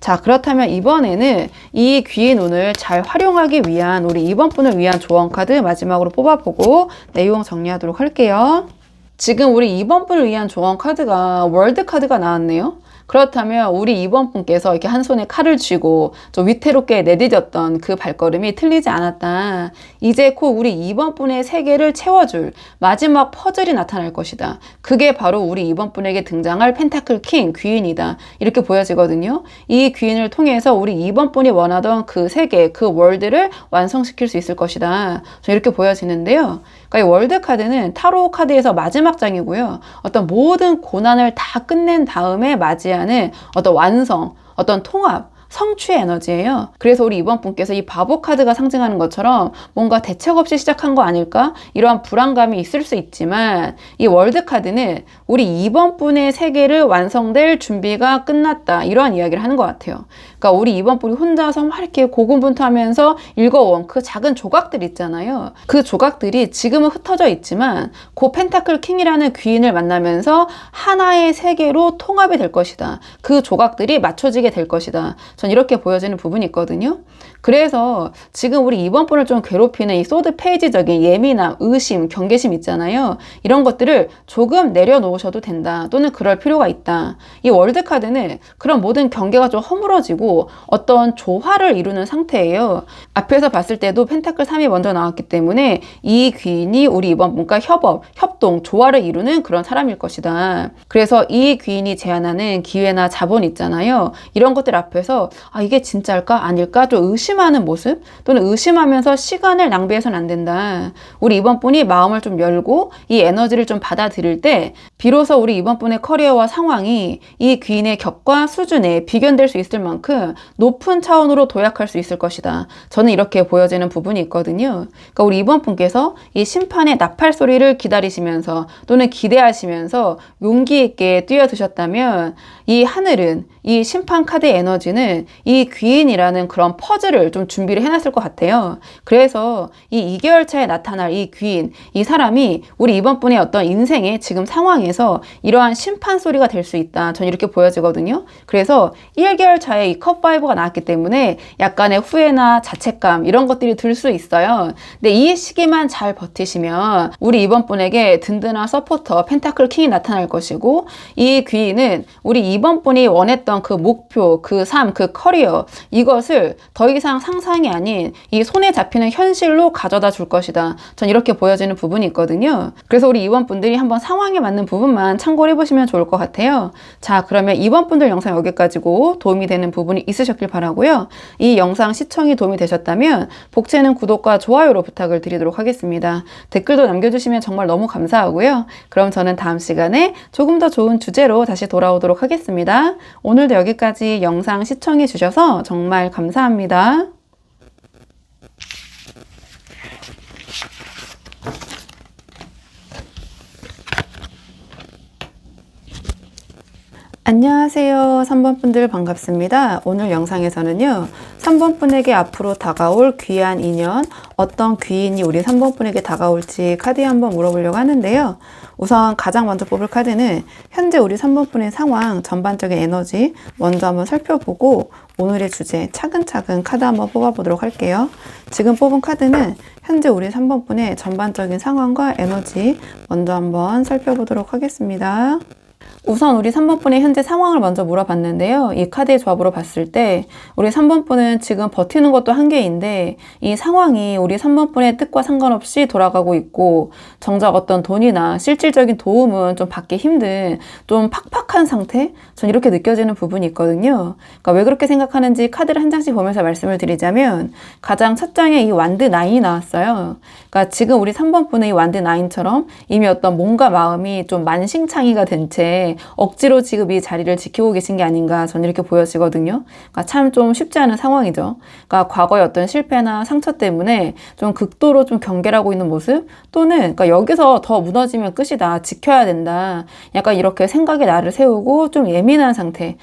자, 그렇다면 이번에는 이 귀인 운을 잘 활용하기 위한 우리 이번 분을 위한 조언 카드 마지막으로 뽑아보고 내용 정리하도록 할게요. 지금 우리 이번 분을 위한 조언 카드가 월드 카드가 나왔네요. 그렇다면 우리 이번 분께서 이렇게 한 손에 칼을 쥐고 좀 위태롭게 내디뎠던 그 발걸음이 틀리지 않았다. 이제 곧 우리 이번 분의 세계를 채워줄 마지막 퍼즐이 나타날 것이다. 그게 바로 우리 이번 분에게 등장할 펜타클 킹 귀인이다. 이렇게 보여지거든요. 이 귀인을 통해서 우리 이번 분이 원하던 그 세계, 그 월드를 완성시킬 수 있을 것이다. 이렇게 보여지는데요. 그러니까 이 월드 카드는 타로 카드에서 마지막 장이고요. 어떤 모든 고난을 다 끝낸 다음에 맞이하는 어떤 완성, 어떤 통합, 성취의 에너지예요. 그래서 우리 2번 분께서 이 바보 카드가 상징하는 것처럼 뭔가 대책 없이 시작한 거 아닐까? 이러한 불안감이 있을 수 있지만 이 월드 카드는 우리 2번 분의 세계를 완성될 준비가 끝났다. 이러한 이야기를 하는 것 같아요. 그러니까 우리 2번 분이 혼자서 막 이렇게 고군분투하면서 읽어온 그 작은 조각들 있잖아요. 그 조각들이 지금은 흩어져 있지만 그 펜타클 킹이라는 귀인을 만나면서 하나의 세계로 통합이 될 것이다. 그 조각들이 맞춰지게 될 것이다. 전 이렇게 보여지는 부분이 있거든요. 그래서 지금 우리 2번 분을 좀 괴롭히는 이 소드 페이지적인 예민함, 의심, 경계심 있잖아요. 이런 것들을 조금 내려놓으셔도 된다. 또는 그럴 필요가 있다. 이 월드 카드는 그런 모든 경계가 좀 허물어지고 어떤 조화를 이루는 상태예요. 앞에서 봤을 때도 펜타클 3이 먼저 나왔기 때문에 이 귀인이 우리 2번 분과 협업, 협동, 조화를 이루는 그런 사람일 것이다. 그래서 이 귀인이 제안하는 기회나 자본 있잖아요. 이런 것들 앞에서 아, 이게 진짜일까? 아닐까? 좀 의심하는 모습 또는 의심하면서 시간을 낭비해서는 안 된다. 우리 이번 분이 마음을 좀 열고 이 에너지를 좀 받아들일 때 비로소 우리 이번 분의 커리어와 상황이 이 귀인의 격과 수준에 비견될 수 있을 만큼 높은 차원으로 도약할 수 있을 것이다. 저는 이렇게 보여지는 부분이 있거든요. 그러니까 우리 이번 분께서 이 심판의 나팔 소리를 기다리시면서 또는 기대하시면서 용기 있게 뛰어드셨다면 이 하늘은 이 심판 카드의 에너지는 이 귀인이라는 그런 퍼즐을 좀 준비를 해놨을 것 같아요. 그래서 이 2개월 차에 나타날 이 귀인, 이 사람이 우리 이번 분의 어떤 인생의 지금 상황에서 이러한 심판 소리가 될 수 있다. 전 이렇게 보여지거든요. 그래서 1개월 차에 이 컵5가 나왔기 때문에 약간의 후회나 자책감 이런 것들이 들 수 있어요. 근데 이 시기만 잘 버티시면 우리 이번 분에게 든든한 서포터 펜타클 킹이 나타날 것이고 이 귀인은 우리 이번 분이 원했던 그 목표, 그 삶, 그 커리어 이것을 더 이상 상상이 아닌 이 손에 잡히는 현실로 가져다 줄 것이다. 전 이렇게 보여지는 부분이 있거든요. 그래서 우리 이번 분들이 한번 상황에 맞는 부분만 참고를 해보시면 좋을 것 같아요. 자, 그러면 이번 분들 영상 여기까지고 도움이 되는 부분이 있으셨길 바라고요. 이 영상 시청이 도움이 되셨다면 복채는 구독과 좋아요로 부탁을 드리도록 하겠습니다. 댓글도 남겨주시면 정말 너무 감사하고요. 그럼 저는 다음 시간에 조금 더 좋은 주제로 다시 돌아오도록 하겠습니다. 오늘도 여기까지 영상 시청해 주셔서 정말 감사합니다. 안녕하세요. 3번 분들 반갑습니다. 오늘 영상에서는요. 3번 분에게 앞으로 다가올 귀한 인연, 어떤 귀인이 우리 3번 분에게 다가올지 카드에 한번 물어보려고 하는데요. 우선 가장 먼저 뽑을 카드는 현재 우리 3번 분의 상황, 전반적인 에너지 먼저 한번 살펴보고 오늘의 주제 차근차근 카드 한번 뽑아보도록 할게요. 지금 뽑은 카드는 현재 우리 3번 분의 전반적인 상황과 에너지 먼저 한번 살펴보도록 하겠습니다. 우선 우리 3번 분의 현재 상황을 먼저 물어봤는데요. 이 카드의 조합으로 봤을 때 우리 3번 분은 지금 버티는 것도 한계인데 이 상황이 우리 3번 분의 뜻과 상관없이 돌아가고 있고 정작 어떤 돈이나 실질적인 도움은 좀 받기 힘든 좀 팍팍한 상태? 전 이렇게 느껴지는 부분이 있거든요. 그러니까 왜 그렇게 생각하는지 카드를 한 장씩 보면서 말씀을 드리자면 가장 첫 장에 이 완드 9이 나왔어요. 그러니까 지금 우리 3번 분의 이 완드 9처럼 이미 어떤 몸과 마음이 좀 만신창이가 된 채 억지로 지금 이 자리를 지키고 계신 게 아닌가 저는 이렇게 보여지거든요. 그러니까 참 좀 쉽지 않은 상황이죠. 그러니까 과거의 어떤 실패나 상처 때문에 좀 극도로 좀 경계하고 있는 모습 또는 그러니까 여기서 더 무너지면 끝이다. 지켜야 된다. 약간 이렇게 생각에 나를 세우고 좀 예민한 상태.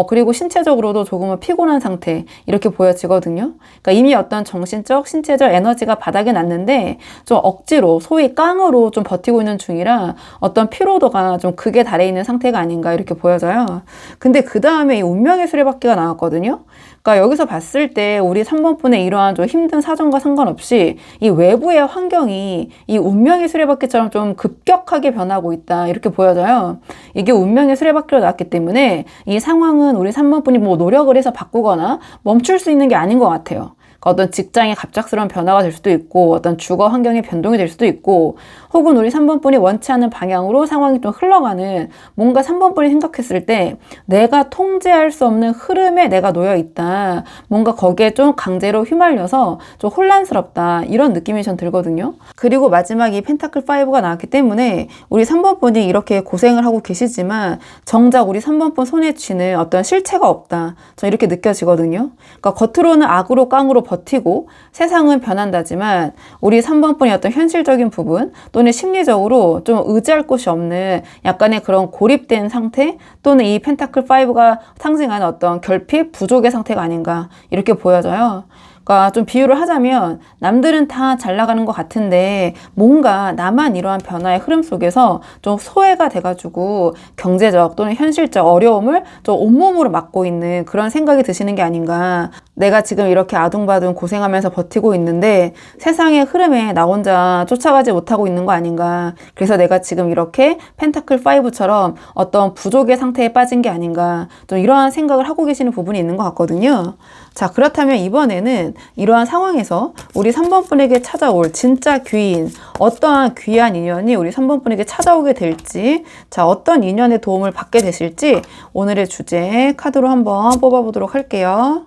그리고 신체적으로도 조금은 피곤한 상태. 이렇게 보여지거든요. 그러니까 이미 어떤 정신적, 신체적 에너지가 바닥에 났는데 좀 억지로 소위 깡으로 좀 버티고 있는 중이라 어떤 피로도가 좀 극에 달해 있는 상태가 아닌가 이렇게 보여져요. 근데 그 다음에 이 운명의 수레바퀴가 나왔거든요. 그러니까 여기서 봤을 때 우리 3번 분의 이러한 좀 힘든 사정과 상관없이 이 외부의 환경이 이 운명의 수레바퀴처럼 좀 급격하게 변하고 있다 이렇게 보여져요. 이게 운명의 수레바퀴로 나왔기 때문에 이 상황은 우리 3번 분이 뭐 노력을 해서 바꾸거나 멈출 수 있는 게 아닌 것 같아요. 그러니까 어떤 직장의 갑작스러운 변화가 될 수도 있고 어떤 주거 환경의 변동이 될 수도 있고 혹은 우리 3번 분이 원치 않는 방향으로 상황이 좀 흘러가는 뭔가 3번 분이 생각했을 때 내가 통제할 수 없는 흐름에 내가 놓여 있다. 뭔가 거기에 좀 강제로 휘말려서 좀 혼란스럽다. 이런 느낌이 전 들거든요. 그리고 마지막 이 펜타클 5가 나왔기 때문에 우리 3번 분이 이렇게 고생을 하고 계시지만 정작 우리 3번 분 손에 쥐는 어떤 실체가 없다. 전 이렇게 느껴지거든요. 그러니까 겉으로는 악으로 깡으로 버티고 세상은 변한다지만 우리 3번 분의 어떤 현실적인 부분 또는 심리적으로 좀 의지할 곳이 없는 약간의 그런 고립된 상태 또는 이 펜타클 5가 상징하는 어떤 결핍, 부족의 상태가 아닌가 이렇게 보여져요. 그러니까 좀 비유를 하자면 남들은 다 잘 나가는 것 같은데 뭔가 나만 이러한 변화의 흐름 속에서 좀 소외가 돼가지고 경제적 또는 현실적 어려움을 좀 온몸으로 맞고 있는 그런 생각이 드시는 게 아닌가. 내가 지금 이렇게 아둥바둥 고생하면서 버티고 있는데 세상의 흐름에 나 혼자 쫓아가지 못하고 있는 거 아닌가. 그래서 내가 지금 이렇게 펜타클 5처럼 어떤 부족의 상태에 빠진 게 아닌가. 좀 이러한 생각을 하고 계시는 부분이 있는 것 같거든요. 자, 그렇다면 이번에는 이러한 상황에서 우리 3번 분에게 찾아올 진짜 귀인, 어떠한 귀한 인연이 우리 3번 분에게 찾아오게 될지, 자, 어떤 인연의 도움을 받게 되실지 오늘의 주제 카드로 한번 뽑아보도록 할게요.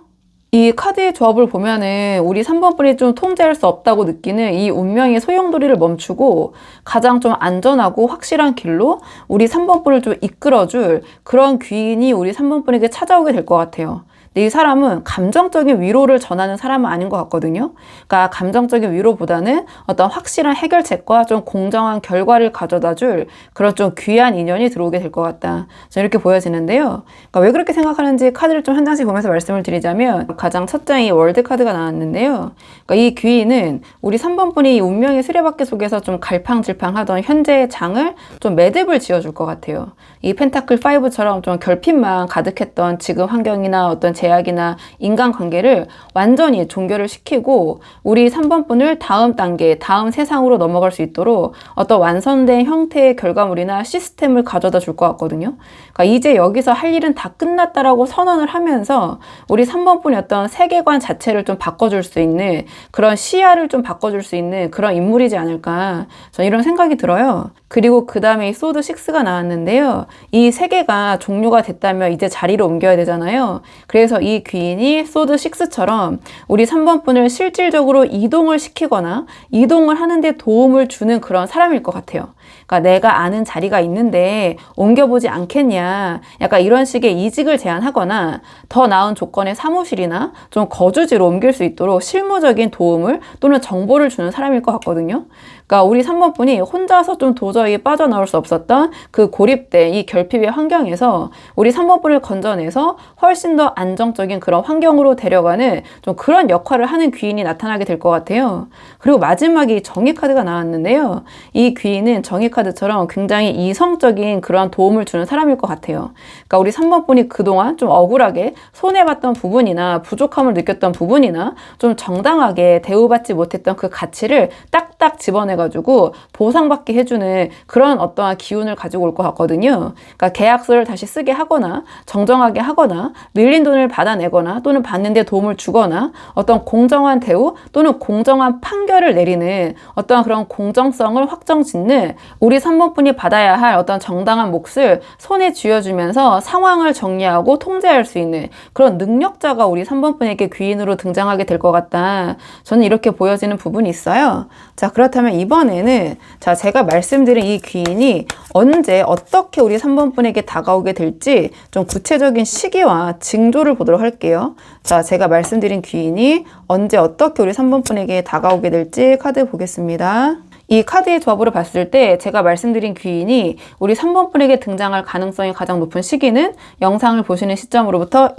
이 카드의 조합을 보면은 우리 3번 분이 좀 통제할 수 없다고 느끼는 이 운명의 소용돌이를 멈추고 가장 좀 안전하고 확실한 길로 우리 3번 분을 좀 이끌어줄 그런 귀인이 우리 3번 분에게 찾아오게 될 것 같아요. 근데 이 사람은 감정적인 위로를 전하는 사람은 아닌 것 같거든요. 그러니까 감정적인 위로보다는 어떤 확실한 해결책과 좀 공정한 결과를 가져다 줄 그런 좀 귀한 인연이 들어오게 될 것 같다. 저는 이렇게 보여지는데요. 그러니까 왜 그렇게 생각하는지 카드를 좀 한 장씩 보면서 말씀을 드리자면 가장 첫 장이 월드 카드가 나왔는데요. 그러니까 이 귀인은 우리 3번 분이 운명의 수레바퀴 속에서 좀 갈팡질팡하던 현재의 장을 좀 매듭을 지어줄 것 같아요. 이 펜타클 5처럼 좀 결핍만 가득했던 지금 환경이나 어떤 제약이나 인간관계를 완전히 종결을 시키고 우리 3번 분을 다음 단계, 다음 세상으로 넘어갈 수 있도록 어떤 완성된 형태의 결과물이나 시스템을 가져다 줄 것 같거든요. 그러니까 이제 여기서 할 일은 다 끝났다라고 선언을 하면서 우리 3번 분의 어떤 세계관 자체를 좀 바꿔줄 수 있는 그런 시야를 좀 바꿔줄 수 있는 그런 인물이지 않을까. 저는 이런 생각이 들어요. 그리고 그 다음에 이 소드 6가 나왔는데요. 이 세 개가 종료가 됐다면 이제 자리를 옮겨야 되잖아요. 그래서 이 귀인이 소드 6처럼 우리 3번 분을 실질적으로 이동을 시키거나 이동을 하는데 도움을 주는 그런 사람일 것 같아요. 그러니까 내가 아는 자리가 있는데 옮겨보지 않겠냐. 약간 이런 식의 이직을 제안하거나 더 나은 조건의 사무실이나 좀 거주지로 옮길 수 있도록 실무적인 도움을 또는 정보를 주는 사람일 것 같거든요. 그러니까 우리 3번 분이 혼자서 좀 도저히 빠져나올 수 없었던 그 고립된 이 결핍의 환경에서 우리 3번 분을 건져내서 훨씬 더 안정적인 그런 환경으로 데려가는 좀 그런 역할을 하는 귀인이 나타나게 될 것 같아요. 그리고 마지막에 정의 카드가 나왔는데요. 이 귀인은 정의 카드처럼 굉장히 이성적인 그런 도움을 주는 사람일 것 같아요. 그러니까 우리 3번 분이 그동안 좀 억울하게 손해봤던 부분이나 부족함을 느꼈던 부분이나 좀 정당하게 대우받지 못했던 그 가치를 딱딱 집어내가지고 보상받게 해주는 그런 어떠한 기운을 가지고 올 것 같거든요. 그러니까 계약서를 다시 쓰게 하거나 정정하게 하거나 밀린 돈을 받아내거나 또는 받는데 도움을 주거나 어떤 공정한 대우 또는 공정한 판결을 내리는 어떤 그런 공정성을 확정짓는 우리 3번 분이 받아야 할 어떤 정당한 몫을 손에 쥐어주면서 상황을 정리하고 통제할 수 있는 그런 능력자가 우리 3번 분에게 귀인으로 등장하게 될 것 같다. 저는 이렇게 보여지는 부분이 있어요. 자, 그렇다면 이번에는 자, 제가 말씀드린 이 귀인이 언제 어떻게 우리 3번 분에게 다가오게 될지 좀 구체적인 시기와 징조를 보도록 할게요. 자, 제가 말씀드린 귀인이 언제 어떻게 우리 3번 분에게 다가오게 될지 카드 보겠습니다. 이 카드의 조합으로 봤을 때 제가 말씀드린 귀인이 우리 3번 분에게 등장할 가능성이 가장 높은 시기는 영상을 보시는 시점으로부터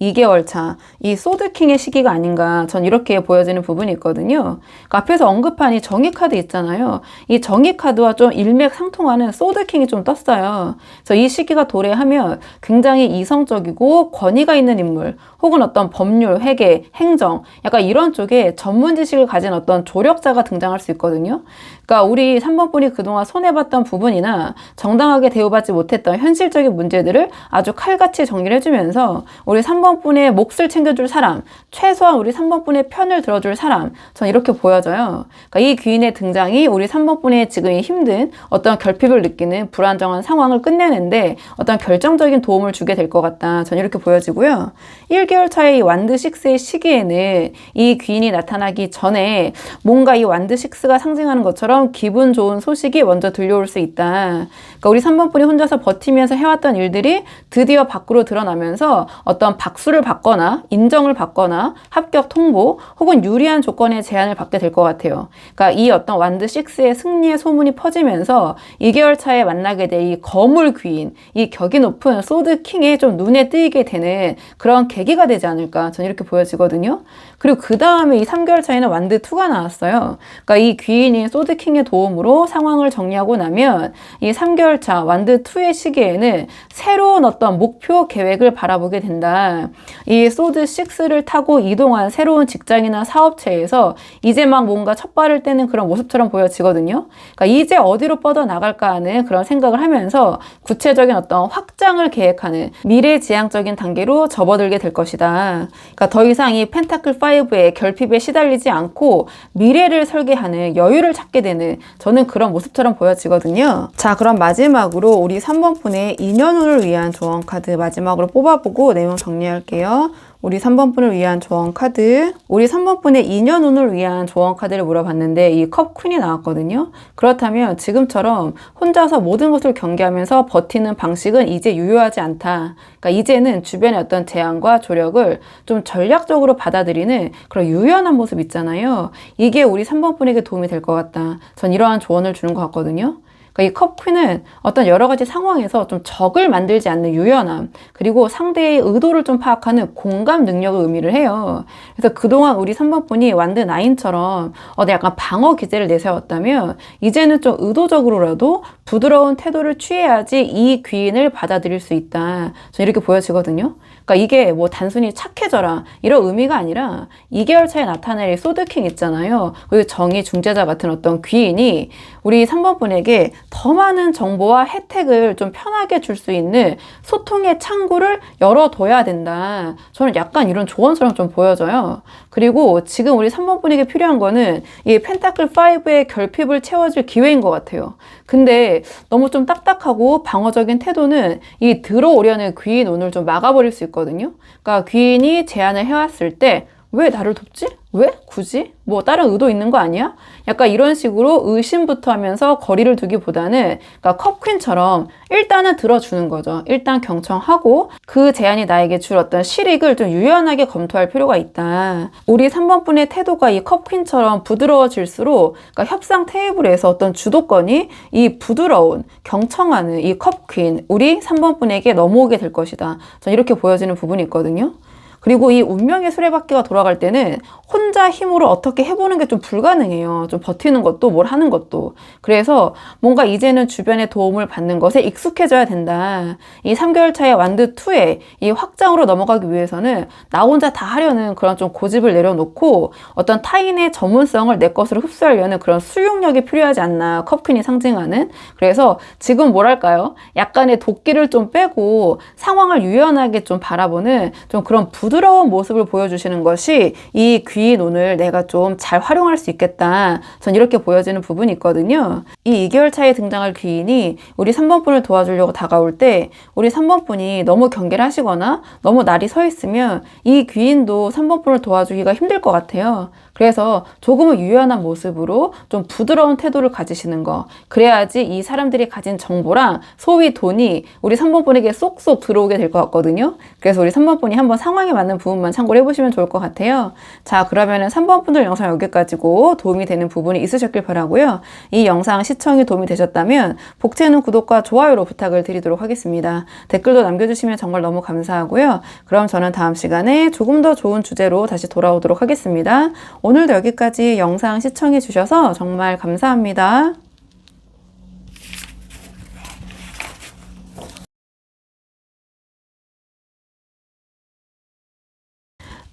2개월 차, 이 소드킹의 시기가 아닌가 전 이렇게 보여지는 부분이 있거든요. 그러니까 앞에서 언급한 이 정의 카드 있잖아요. 이 정의 카드와 좀 일맥상통하는 소드킹이 좀 떴어요. 그래서 이 시기가 도래하면 굉장히 이성적이고 권위가 있는 인물 혹은 어떤 법률, 회계, 행정 약간 이런 쪽에 전문 지식을 가진 어떤 조력자가 등장할 수 있거든요. 있거든요. 그러니까 우리 3번 분이 그동안 손해봤던 부분이나 정당하게 대우받지 못했던 현실적인 문제들을 아주 칼같이 정리를 해주면서 우리 3번 분의 몫을 챙겨줄 사람, 최소한 우리 3번 분의 편을 들어줄 사람, 전 이렇게 보여져요. 그러니까 이 귀인의 등장이 우리 3번 분의 지금 힘든 어떤 결핍을 느끼는 불안정한 상황을 끝내는데 어떤 결정적인 도움을 주게 될 것 같다. 전 이렇게 보여지고요. 1개월 차의 이 완드 6의 시기에는 이 귀인이 나타나기 전에 뭔가 이 완드 6가 상징하는 것처럼 기분 좋은 소식이 먼저 들려올 수 있다. 그러니까 우리 3번 분이 혼자서 버티면서 해왔던 일들이 드디어 밖으로 드러나면서 어떤 박수를 받거나 인정을 받거나 합격 통보 혹은 유리한 조건의 제안을 받게 될 것 같아요. 그러니까 이 어떤 완드 6의 승리의 소문이 퍼지면서 2개월 차에 만나게 될 이 거물 귀인, 이 격이 높은 소드 킹의 좀 눈에 띄게 되는 그런 계기가 되지 않을까 저는 이렇게 보여지거든요. 그리고 그 다음에 이 3개월 차에는 완드 2가 나왔어요. 그러니까 이 귀인인 소드 킹의 도움으로 상황을 정리하고 나면 이 3개월 차 완드 2의 시기에는 새로운 어떤 목표 계획을 바라보게 된다. 이 소드 6를 타고 이동한 새로운 직장이나 사업체에서 이제 막 뭔가 첫 발을 떼는 그런 모습처럼 보여지거든요. 그러니까 이제 어디로 뻗어나갈까 하는 그런 생각을 하면서 구체적인 어떤 확장을 계획하는 미래지향적인 단계로 접어들게 될 것이다. 그러니까 더 이상 이 펜타클 5의 결핍에 시달리지 않고 미래를 설계하는 여유를 찾게 되는 저는 그런 모습처럼 보여지거든요. 자, 그럼 마지막으로 우리 3번 분의 인연운을 위한 조언 카드 마지막으로 뽑아보고 내용 정리할게요. 우리 3번 분을 위한 조언 카드, 우리 3번 분의 인연운을 위한 조언 카드를 물어봤는데 이 컵 퀸이 나왔거든요. 그렇다면 지금처럼 혼자서 모든 것을 경계하면서 버티는 방식은 이제 유효하지 않다. 그러니까 이제는 주변의 어떤 제안과 조력을 좀 전략적으로 받아들이는 그런 유연한 모습 있잖아요. 이게 우리 3번 분에게 도움이 될 것 같다. 전 이러한 조언을 주는 것 같거든요. 그러니까 이 컵퀸은 어떤 여러 가지 상황에서 좀 적을 만들지 않는 유연함, 그리고 상대의 의도를 좀 파악하는 공감 능력을 의미를 해요. 그래서 그동안 우리 3번 분이 완드 9처럼 약간 방어 기제를 내세웠다면 이제는 좀 의도적으로라도 부드러운 태도를 취해야지 이 귀인을 받아들일 수 있다. 저는 이렇게 보여지거든요. 그러니까 이게 뭐 단순히 착해져라 이런 의미가 아니라 2개월 차에 나타낼 소드킹 있잖아요. 그리고 정의 중재자 같은 어떤 귀인이 우리 3번 분에게 더 많은 정보와 혜택을 좀 편하게 줄 수 있는 소통의 창구를 열어둬야 된다. 저는 약간 이런 조언처럼 좀 보여져요. 그리고 지금 우리 3번 분에게 필요한 거는 이 펜타클 5의 결핍을 채워줄 기회인 것 같아요. 근데 너무 좀 딱딱하고 방어적인 태도는 이 들어오려는 귀인 운을 좀 막아버릴 수 있거든요. 그러니까 귀인이 제안을 해왔을 때 왜 나를 돕지? 왜? 굳이? 뭐 다른 의도 있는 거 아니야? 약간 이런 식으로 의심부터 하면서 거리를 두기보다는 그러니까 컵퀸처럼 일단은 들어주는 거죠. 일단 경청하고 그 제안이 나에게 줄 어떤 실익을 좀 유연하게 검토할 필요가 있다. 우리 3번 분의 태도가 이 컵퀸처럼 부드러워질수록 그러니까 협상 테이블에서 어떤 주도권이 이 부드러운 경청하는 이 컵퀸 우리 3번 분에게 넘어오게 될 것이다. 전 이렇게 보여지는 부분이 있거든요. 그리고 이 운명의 수레바퀴가 돌아갈 때는 혼자 힘으로 어떻게 해보는 게 좀 불가능해요. 좀 버티는 것도 뭘 하는 것도. 그래서 뭔가 이제는 주변의 도움을 받는 것에 익숙해져야 된다. 이 3개월 차의 완드 2에 이 확장으로 넘어가기 위해서는 나 혼자 다 하려는 그런 좀 고집을 내려놓고 어떤 타인의 전문성을 내 것으로 흡수하려는 그런 수용력이 필요하지 않나. 컵퀸이 상징하는. 그래서 지금 뭐랄까요? 약간의 도끼를 좀 빼고 상황을 유연하게 좀 바라보는 좀 그런 부드러운 모습을 보여주시는 것이 이 귀인 운을 내가 좀 잘 활용할 수 있겠다. 전 이렇게 보여지는 부분이 있거든요. 이 2개월 차에 등장할 귀인이 우리 3번 분을 도와주려고 다가올 때 우리 3번 분이 너무 경계를 하시거나 너무 날이 서 있으면 이 귀인도 3번 분을 도와주기가 힘들 것 같아요. 그래서 조금은 유연한 모습으로 좀 부드러운 태도를 가지시는 거. 그래야지 이 사람들이 가진 정보랑 소위 돈이 우리 3번 분에게 쏙쏙 들어오게 될 것 같거든요. 그래서 우리 3번 분이 한번 상황에 맞는 부분만 참고를 해보시면 좋을 것 같아요. 자, 그러면은 3번 분들 영상 여기까지고 도움이 되는 부분이 있으셨길 바라고요. 이 영상 시청이 도움이 되셨다면 복채는 구독과 좋아요로 부탁을 드리도록 하겠습니다. 댓글도 남겨주시면 정말 너무 감사하고요. 그럼 저는 다음 시간에 조금 더 좋은 주제로 다시 돌아오도록 하겠습니다. 오늘도 여기까지 영상 시청해 주셔서 정말 감사합니다.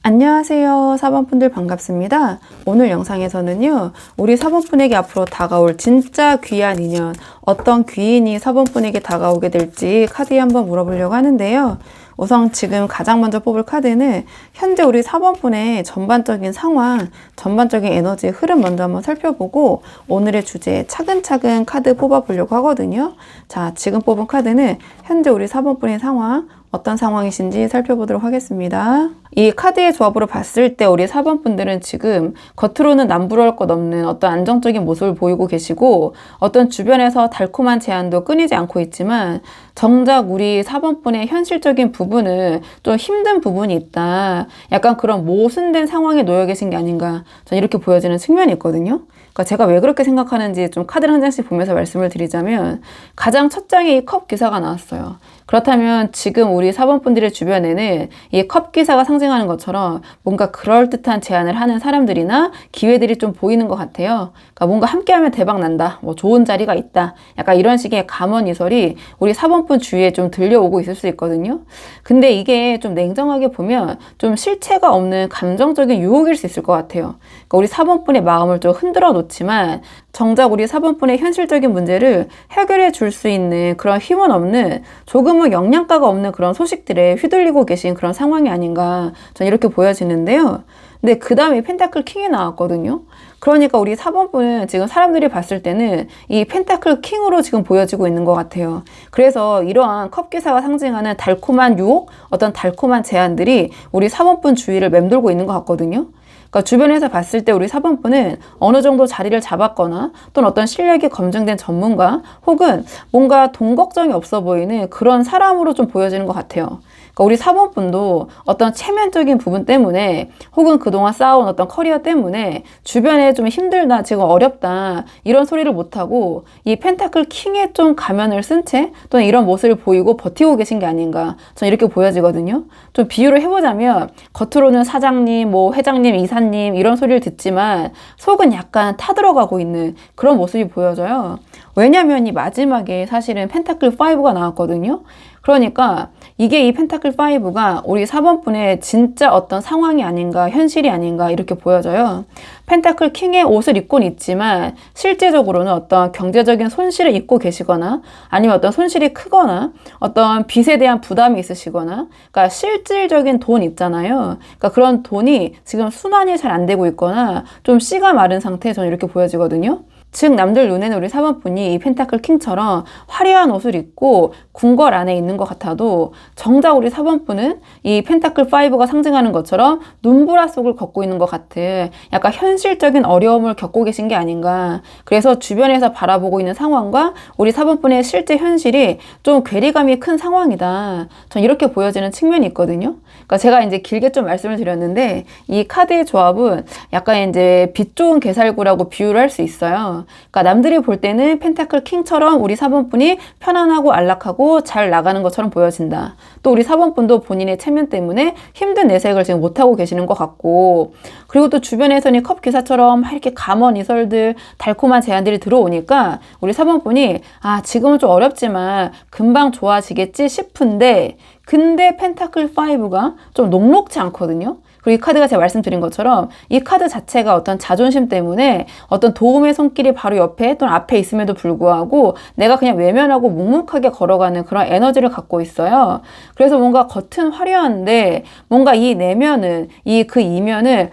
안녕하세요. 4번분들 반갑습니다. 오늘 영상에서는요, 우리 4번분에게 앞으로 다가올 진짜 귀한 인연, 어떤 귀인이 4번분에게 다가오게 될지 카드에 한번 물어보려고 하는데요. 우선 지금 가장 먼저 뽑을 카드는 현재 우리 4번분의 전반적인 상황, 전반적인 에너지 흐름 먼저 한번 살펴보고 오늘의 주제에 차근차근 카드 뽑아보려고 하거든요. 자, 지금 뽑은 카드는 현재 우리 4번분의 상황, 어떤 상황이신지 살펴보도록 하겠습니다. 이 카드의 조합으로 봤을 때 우리 4번 분들은 지금 겉으로는 남부러울 것 없는 어떤 안정적인 모습을 보이고 계시고 어떤 주변에서 달콤한 제안도 끊이지 않고 있지만 정작 우리 4번 분의 현실적인 부분은 좀 힘든 부분이 있다. 약간 그런 모순된 상황에 놓여 계신 게 아닌가. 저는 이렇게 보여지는 측면이 있거든요. 그러니까 제가 왜 그렇게 생각하는지 좀 카드를 한 장씩 보면서 말씀을 드리자면 가장 첫 장에 이 컵 기사가 나왔어요. 그렇다면 지금 우리 4번 분들의 주변에는 이 컵 기사가 상징하는 것처럼 뭔가 그럴듯한 제안을 하는 사람들이나 기회들이 좀 보이는 것 같아요. 그러니까 뭔가 함께하면 대박 난다. 뭐 좋은 자리가 있다. 약간 이런 식의 감언이설이 우리 4번 분 주위에 좀 들려오고 있을 수 있거든요. 근데 이게 좀 냉정하게 보면 좀 실체가 없는 감정적인 유혹일 수 있을 것 같아요. 그러니까 우리 4번 분의 마음을 좀 흔들어 놓지만 정작 우리 4번 분의 현실적인 문제를 해결해 줄 수 있는 그런 힘은 없는 조금은 영양가가 없는 그런 소식들에 휘둘리고 계신 그런 상황이 아닌가 저는 이렇게 보여지는데요. 근데 그 다음에 펜타클 킹이 나왔거든요. 그러니까 우리 4번 분은 지금 사람들이 봤을 때는 이 펜타클 킹으로 지금 보여지고 있는 것 같아요. 그래서 이러한 컵 기사가 상징하는 달콤한 유혹, 어떤 달콤한 제안들이 우리 4번 분 주위를 맴돌고 있는 것 같거든요. 그러니까 주변에서 봤을 때 우리 4번분은 어느 정도 자리를 잡았거나 또는 어떤 실력이 검증된 전문가 혹은 뭔가 돈 걱정이 없어 보이는 그런 사람으로 좀 보여지는 것 같아요. 그러니까 우리 4번분도 어떤 체면적인 부분 때문에 혹은 그동안 쌓아온 어떤 커리어 때문에 주변에 좀 힘들다, 지금 어렵다 이런 소리를 못하고 이 펜타클 킹의 좀 가면을 쓴 채 또는 이런 모습을 보이고 버티고 계신 게 아닌가 저는 이렇게 보여지거든요. 좀 비유를 해보자면 겉으로는 사장님, 뭐 회장님, 이사님 이런 소리를 듣지만 속은 약간 타들어가고 있는 그런 모습이 보여져요. 왜냐면 이 마지막에 사실은 펜타클 5가 나왔거든요. 그러니까 이게 이 펜타클 5가 우리 4번 분의 진짜 어떤 상황이 아닌가, 현실이 아닌가 이렇게 보여져요. 펜타클 킹의 옷을 입고는 있지만 실제적으로는 어떤 경제적인 손실을 입고 계시거나 아니면 어떤 손실이 크거나 어떤 빚에 대한 부담이 있으시거나 그러니까 실질적인 돈 있잖아요. 그러니까 그런 돈이 지금 순환이 잘 안 되고 있거나 좀 씨가 마른 상태에 저는 이렇게 보여지거든요. 즉 남들 눈에는 우리 4번분이 이 펜타클 킹처럼 화려한 옷을 입고 궁궐 안에 있는 것 같아도 정작 우리 4번분은 이 펜타클 5가 상징하는 것처럼 눈보라 속을 걷고 있는 것 같은 약간 현실적인 어려움을 겪고 계신 게 아닌가. 그래서 주변에서 바라보고 있는 상황과 우리 4번분의 실제 현실이 좀 괴리감이 큰 상황이다. 전 이렇게 보여지는 측면이 있거든요. 그러니까 제가 이제 길게 좀 말씀을 드렸는데 이 카드의 조합은 약간 이제 빛 좋은 개살구라고 비유를 할 수 있어요. 그러니까 남들이 볼 때는 펜타클 킹처럼 우리 4번분이 편안하고 안락하고 잘 나가는 것처럼 보여진다. 또 우리 4번분도 본인의 체면 때문에 힘든 내색을 지금 못하고 계시는 것 같고 그리고 또 주변에서는 컵 기사처럼 이렇게 감언 이설들 달콤한 제안들이 들어오니까 우리 4번분이 아 지금은 좀 어렵지만 금방 좋아지겠지 싶은데 근데 펜타클 5가 좀 녹록지 않거든요. 그리고 이 카드가 제가 말씀드린 것처럼 이 카드 자체가 어떤 자존심 때문에 어떤 도움의 손길이 바로 옆에 또는 앞에 있음에도 불구하고 내가 그냥 외면하고 묵묵하게 걸어가는 그런 에너지를 갖고 있어요. 그래서 뭔가 겉은 화려한데 뭔가 이 내면은 그 이면은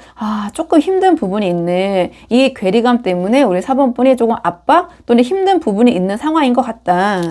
조금 힘든 부분이 있는 이 괴리감 때문에 우리 4번분이 조금 압박 또는 힘든 부분이 있는 상황인 것 같다.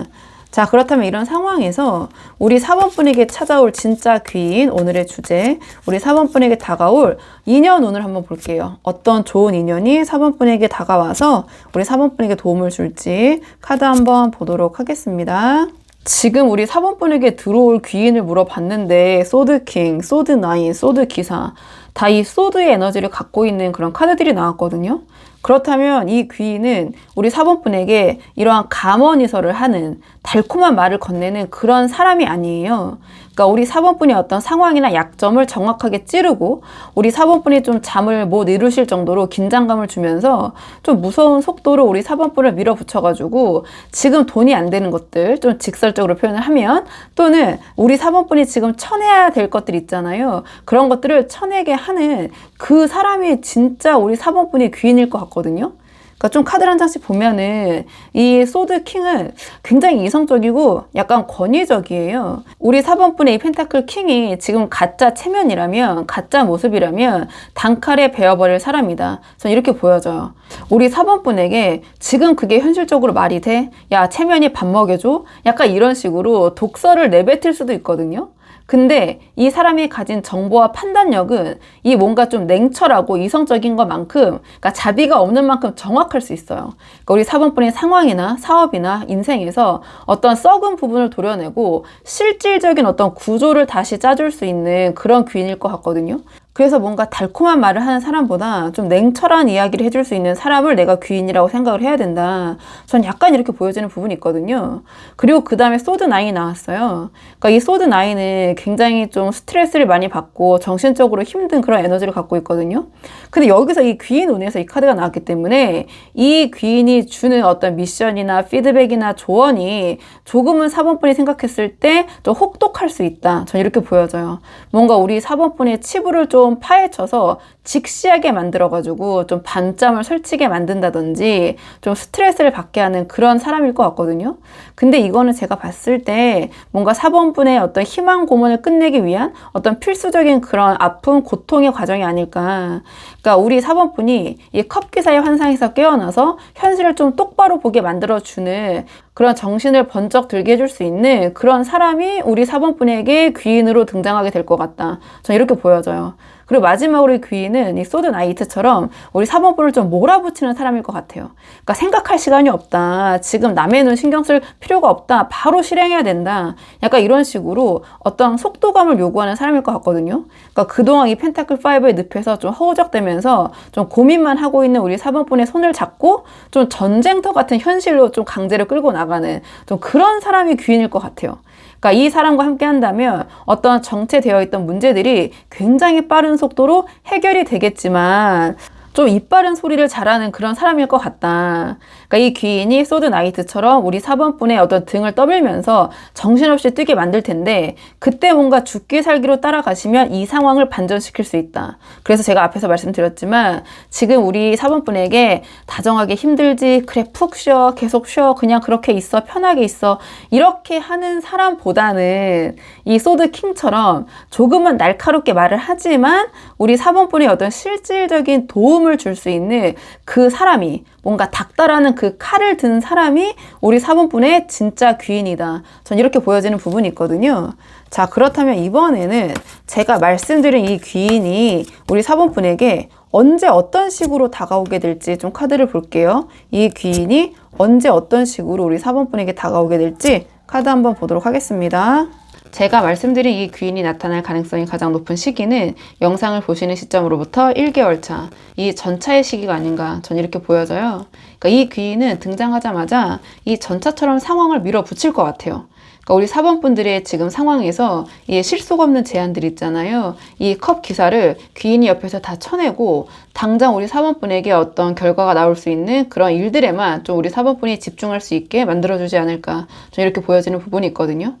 자, 그렇다면 이런 상황에서 우리 4번분에게 찾아올 진짜 귀인, 오늘의 주제, 우리 4번분에게 다가올 인연 운을 한번 볼게요. 어떤 좋은 인연이 4번분에게 다가와서 우리 4번분에게 도움을 줄지 카드 한번 보도록 하겠습니다. 지금 우리 4번분에게 들어올 귀인을 물어봤는데 소드킹, 소드나인, 소드기사 다 이 소드의 에너지를 갖고 있는 그런 카드들이 나왔거든요. 그렇다면 이 귀인은 우리 4번분에게 이러한 감언이설을 하는 달콤한 말을 건네는 그런 사람이 아니에요. 그러니까 우리 4번분이 어떤 상황이나 약점을 정확하게 찌르고 우리 4번분이 좀 잠을 못 이루실 정도로 긴장감을 주면서 좀 무서운 속도로 우리 4번분을 밀어붙여가지고 지금 돈이 안 되는 것들 좀 직설적으로 표현을 하면, 또는 우리 4번분이 지금 쳐내야 될 것들 있잖아요. 그런 것들을 쳐내게 하는 그 사람이 진짜 우리 4번분이 귀인일 것 같거든요. 그러니까 좀 카드를 한 장씩 보면은 이 소드 킹은 굉장히 이성적이고 약간 권위적이에요. 우리 4번분의 이 펜타클 킹이 지금 가짜 체면이라면, 가짜 모습이라면 단칼에 베어버릴 사람이다. 전 이렇게 보여져요. 우리 4번분에게 지금 그게 현실적으로 말이 돼? 야, 체면이 밥 먹여줘? 약간 이런 식으로 독설을 내뱉을 수도 있거든요. 근데 이 사람이 가진 정보와 판단력은 이 뭔가 좀 냉철하고 이성적인 것만큼, 그러니까 자비가 없는 만큼 정확할 수 있어요. 그러니까 우리 4번분의 상황이나 사업이나 인생에서 어떤 썩은 부분을 도려내고 실질적인 어떤 구조를 다시 짜줄 수 있는 그런 귀인일 것 같거든요. 그래서 뭔가 달콤한 말을 하는 사람보다 좀 냉철한 이야기를 해줄 수 있는 사람을 내가 귀인이라고 생각을 해야 된다. 전 약간 이렇게 보여지는 부분이 있거든요. 그리고 그 다음에 소드 9이 나왔어요. 그러니까 이 소드 9은 굉장히 좀 스트레스를 많이 받고 정신적으로 힘든 그런 에너지를 갖고 있거든요. 근데 여기서 이 귀인 운에서 이 카드가 나왔기 때문에 이 귀인이 주는 어떤 미션이나 피드백이나 조언이 조금은 4번분이 생각했을 때 좀 혹독할 수 있다. 전 이렇게 보여져요. 뭔가 우리 4번분의 치부를 좀 파헤쳐서 직시하게 만들어가지고 좀 반짬을 설치게 만든다든지 좀 스트레스를 받게 하는 그런 사람일 것 같거든요. 근데 이거는 제가 봤을 때 뭔가 4번분의 어떤 희망 고문을 끝내기 위한 어떤 필수적인 그런 아픔, 고통의 과정이 아닐까. 그러니까 우리 4번분이 이 컵 기사의 환상에서 깨어나서 현실을 좀 똑바로 보게 만들어주는 그런 정신을 번쩍 들게 해줄 수 있는 그런 사람이 우리 4번분에게 귀인으로 등장하게 될 것 같다. 전 이렇게 보여져요. 그리고 마지막으로 이 귀인은 이 소드 나이트처럼 우리 4번분을 좀 몰아붙이는 사람일 것 같아요. 그러니까 생각할 시간이 없다. 지금 남의 눈 신경 쓸 필요가 없다. 바로 실행해야 된다. 약간 이런 식으로 어떤 속도감을 요구하는 사람일 것 같거든요. 그러니까 그동안 이 펜타클 5의 늪에서 좀 허우적대면서 좀 고민만 하고 있는 우리 4번분의 손을 잡고 좀 전쟁터 같은 현실로 좀 강제로 끌고 나가는 좀 그런 사람이 귀인일 것 같아요. 그러니까 이 사람과 함께 한다면 어떤 정체되어 있던 문제들이 굉장히 빠른 속도로 해결이 되겠지만 좀 이빠른 소리를 잘하는 그런 사람일 것 같다. 그러니까 이 귀인이 소드 나이트처럼 우리 4번분의 어떤 등을 떠밀면서 정신없이 뛰게 만들 텐데, 그때 뭔가 죽기 살기로 따라가시면 이 상황을 반전시킬 수 있다. 그래서 제가 앞에서 말씀드렸지만 지금 우리 4번분에게 다정하게 힘들지, 그래 푹 쉬어, 계속 쉬어, 그냥 그렇게 있어, 편하게 있어, 이렇게 하는 사람보다는 이 소드 킹처럼 조금은 날카롭게 말을 하지만 우리 4번분의 어떤 실질적인 도움을 줄 수 있는 그 사람이, 뭔가 닥달하는 그 칼을 든 사람이 우리 4번분의 진짜 귀인이다. 전 이렇게 보여지는 부분이 있거든요. 자, 그렇다면 이번에는 제가 말씀드린 이 귀인이 우리 4번분에게 언제 어떤 식으로 다가오게 될지 좀 카드를 볼게요. 이 귀인이 언제 어떤 식으로 우리 4번분에게 다가오게 될지 카드 한번 보도록 하겠습니다. 제가 말씀드린 이 귀인이 나타날 가능성이 가장 높은 시기는 영상을 보시는 시점으로부터 1개월 차, 이 전차의 시기가 아닌가, 전 이렇게 보여져요. 그러니까 이 귀인은 등장하자마자 이 전차처럼 상황을 밀어붙일 것 같아요. 그러니까 우리 4번분들의 지금 상황에서 이 실속 없는 제안들 있잖아요. 이 컵 기사를 귀인이 옆에서 다 쳐내고 당장 우리 4번분에게 어떤 결과가 나올 수 있는 그런 일들에만 좀 우리 4번분이 집중할 수 있게 만들어주지 않을까, 전 이렇게 보여지는 부분이 있거든요.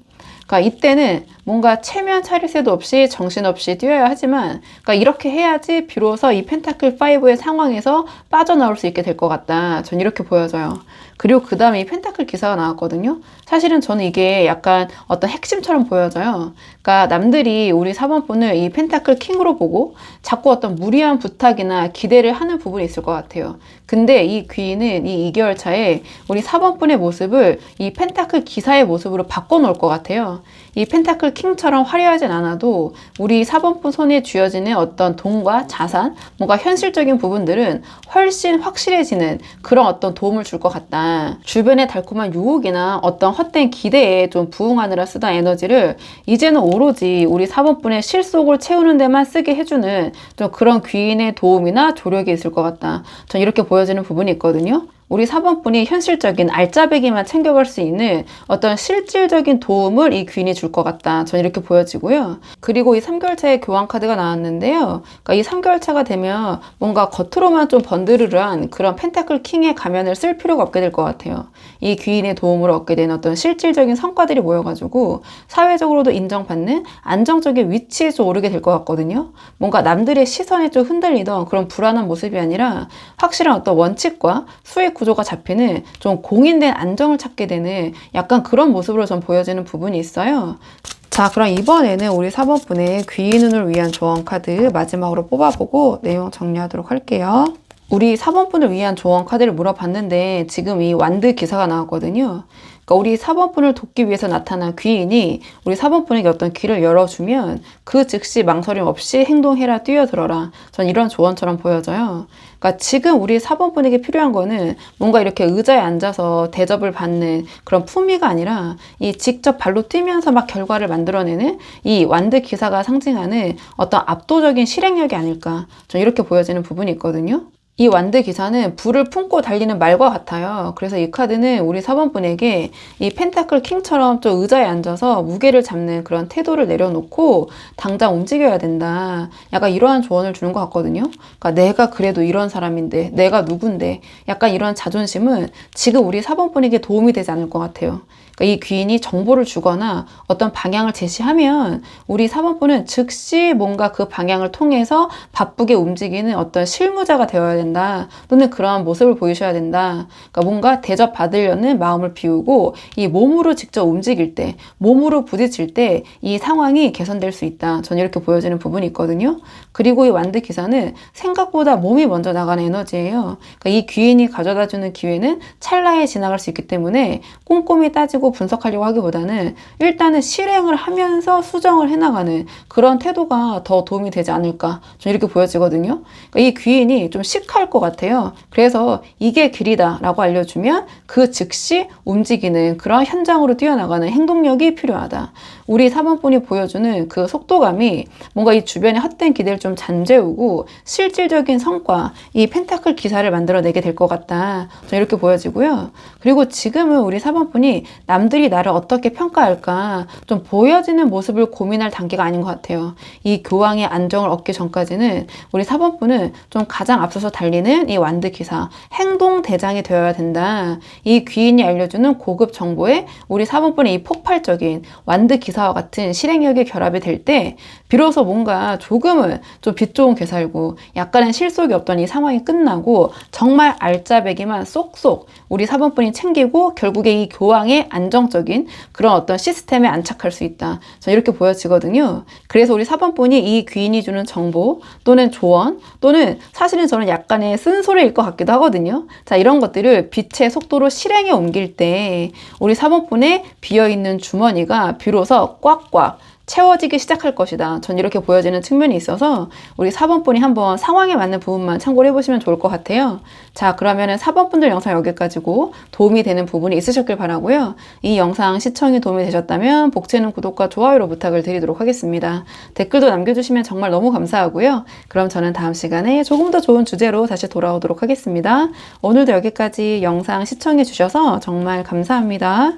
그러니까 이때는 뭔가 체면 차릴 새도 없이 정신없이 뛰어야 하지만, 그러니까 이렇게 해야지 비로소 이 펜타클 5의 상황에서 빠져나올 수 있게 될 것 같다. 전 이렇게 보여져요. 그리고 그 다음에 이 펜타클 기사가 나왔거든요. 사실은 저는 이게 약간 어떤 핵심처럼 보여져요. 그러니까 남들이 우리 4번분을 이 펜타클 킹으로 보고 자꾸 어떤 무리한 부탁이나 기대를 하는 부분이 있을 것 같아요. 근데 이 귀인은 이 2개월 차에 우리 4번분의 모습을 이 펜타클 기사의 모습으로 바꿔놓을 것 같아요. 이 펜타클 킹처럼 화려하진 않아도 우리 4번분 손에 쥐어지는 어떤 돈과 자산, 뭔가 현실적인 부분들은 훨씬 확실해지는 그런 어떤 도움을 줄 것 같다. 있지만 주변의 달콤한 유혹이나 어떤 헛된 기대에 좀 부응하느라 쓰던 에너지를 이제는 오로지 우리 4번분의 실속을 채우는 데만 쓰게 해주는 좀 그런 귀인의 도움이나 조력이 있을 것 같다. 전 이렇게 보여지는 부분이 있거든요. 우리 4번분이 현실적인 알짜배기만 챙겨갈 수 있는 어떤 실질적인 도움을 이 귀인이 줄 것 같다. 전 이렇게 보여지고요. 그리고 이 3개월차의 교환 카드가 나왔는데요. 그러니까 이 3개월차가 되면 뭔가 겉으로만 좀 번드르르한 그런 펜타클 킹의 가면을 쓸 필요가 없게 될 것 같아요. 이 귀인의 도움을 얻게 된 어떤 실질적인 성과들이 모여가지고 사회적으로도 인정받는 안정적인 위치에 좀 오르게 될 것 같거든요. 뭔가 남들의 시선에 좀 흔들리던 그런 불안한 모습이 아니라 확실한 어떤 원칙과 수익 구조가 잡히는 좀 공인된 안정을 찾게 되는 약간 그런 모습으로 좀 보여지는 부분이 있어요. 자, 그럼 이번에는 우리 4번분의 귀인운을 위한 조언 카드 마지막으로 뽑아보고 내용 정리하도록 할게요. 우리 4번분을 위한 조언 카드를 물어봤는데 지금 이 완드 기사가 나왔거든요. 그러니까 우리 4번분을 돕기 위해서 나타난 귀인이 우리 4번분에게 어떤 길을 열어주면 그 즉시 망설임 없이 행동해라, 뛰어들어라. 전 이런 조언처럼 보여져요. 그러니까 지금 우리 4번분에게 필요한 거는 뭔가 이렇게 의자에 앉아서 대접을 받는 그런 품위가 아니라 이 직접 발로 뛰면서 막 결과를 만들어내는 이 완드 기사가 상징하는 어떤 압도적인 실행력이 아닐까. 전 이렇게 보여지는 부분이 있거든요. 이 완드 기사는 불을 품고 달리는 말과 같아요. 그래서 이 카드는 우리 4번분에게 이 펜타클 킹처럼 좀 의자에 앉아서 무게를 잡는 그런 태도를 내려놓고 당장 움직여야 된다. 약간 이러한 조언을 주는 것 같거든요. 그러니까 내가 그래도 이런 사람인데, 내가 누군데, 약간 이런 자존심은 지금 우리 4번분에게 도움이 되지 않을 것 같아요. 이 귀인이 정보를 주거나 어떤 방향을 제시하면 우리 4번분은 즉시 뭔가 그 방향을 통해서 바쁘게 움직이는 어떤 실무자가 되어야 된다. 또는 그러한 모습을 보이셔야 된다. 그러니까 뭔가 대접받으려는 마음을 비우고 이 몸으로 직접 움직일 때, 몸으로 부딪힐 때 이 상황이 개선될 수 있다. 저는 이렇게 보여지는 부분이 있거든요. 그리고 이 완드 기사는 생각보다 몸이 먼저 나가는 에너지예요. 그러니까 이 귀인이 가져다주는 기회는 찰나에 지나갈 수 있기 때문에 꼼꼼히 따지고 분석하려고 하기보다는 일단은 실행을 하면서 수정을 해나가는 그런 태도가 더 도움이 되지 않을까. 좀 이렇게 보여지거든요. 그러니까 이 귀인이 좀 시크할 것 같아요. 그래서 이게 길이다 라고 알려주면 그 즉시 움직이는 그런 현장으로 뛰어나가는 행동력이 필요하다. 우리 4번분이 보여주는 그 속도감이 뭔가 이 주변의 헛된 기대를 좀 잠재우고 실질적인 성과, 이 펜타클 기사를 만들어내게 될 것 같다. 좀 이렇게 보여지고요. 그리고 지금은 우리 4번분이 남들이 나를 어떻게 평가할까 좀 보여지는 모습을 고민할 단계가 아닌 것 같아요. 이 교황의 안정을 얻기 전까지는 우리 4번분은 좀 가장 앞서서 달리는 이 완드 기사, 행동 대장이 되어야 된다. 이 귀인이 알려주는 고급 정보에 우리 4번분의 이 폭발적인 완드 기사와 같은 실행력이 결합이 될 때 비로소 뭔가 조금은 좀 빛 좋은 개살고 약간의 실속이 없던 이 상황이 끝나고 정말 알짜배기만 쏙쏙 우리 4번분이 챙기고 결국에 이 교황의 안정적인 그런 어떤 시스템에 안착할 수 있다. 저 이렇게 보여지거든요. 그래서 우리 4번분이 이 귀인이 주는 정보 또는 조언 또는 사실은 저는 약간의 쓴소리일 것 같기도 하거든요. 자, 이런 것들을 빛의 속도로 실행에 옮길 때 우리 4번분의 비어있는 주머니가 비로소 꽉꽉 채워지기 시작할 것이다. 전 이렇게 보여지는 측면이 있어서 우리 4번분이 한번 상황에 맞는 부분만 참고를 해보시면 좋을 것 같아요. 자, 그러면은 4번분들 영상 여기까지고 도움이 되는 부분이 있으셨길 바라고요. 이 영상 시청이 도움이 되셨다면 복채는 구독과 좋아요로 부탁을 드리도록 하겠습니다. 댓글도 남겨주시면 정말 너무 감사하고요. 그럼 저는 다음 시간에 조금 더 좋은 주제로 다시 돌아오도록 하겠습니다. 오늘도 여기까지 영상 시청해 주셔서 정말 감사합니다.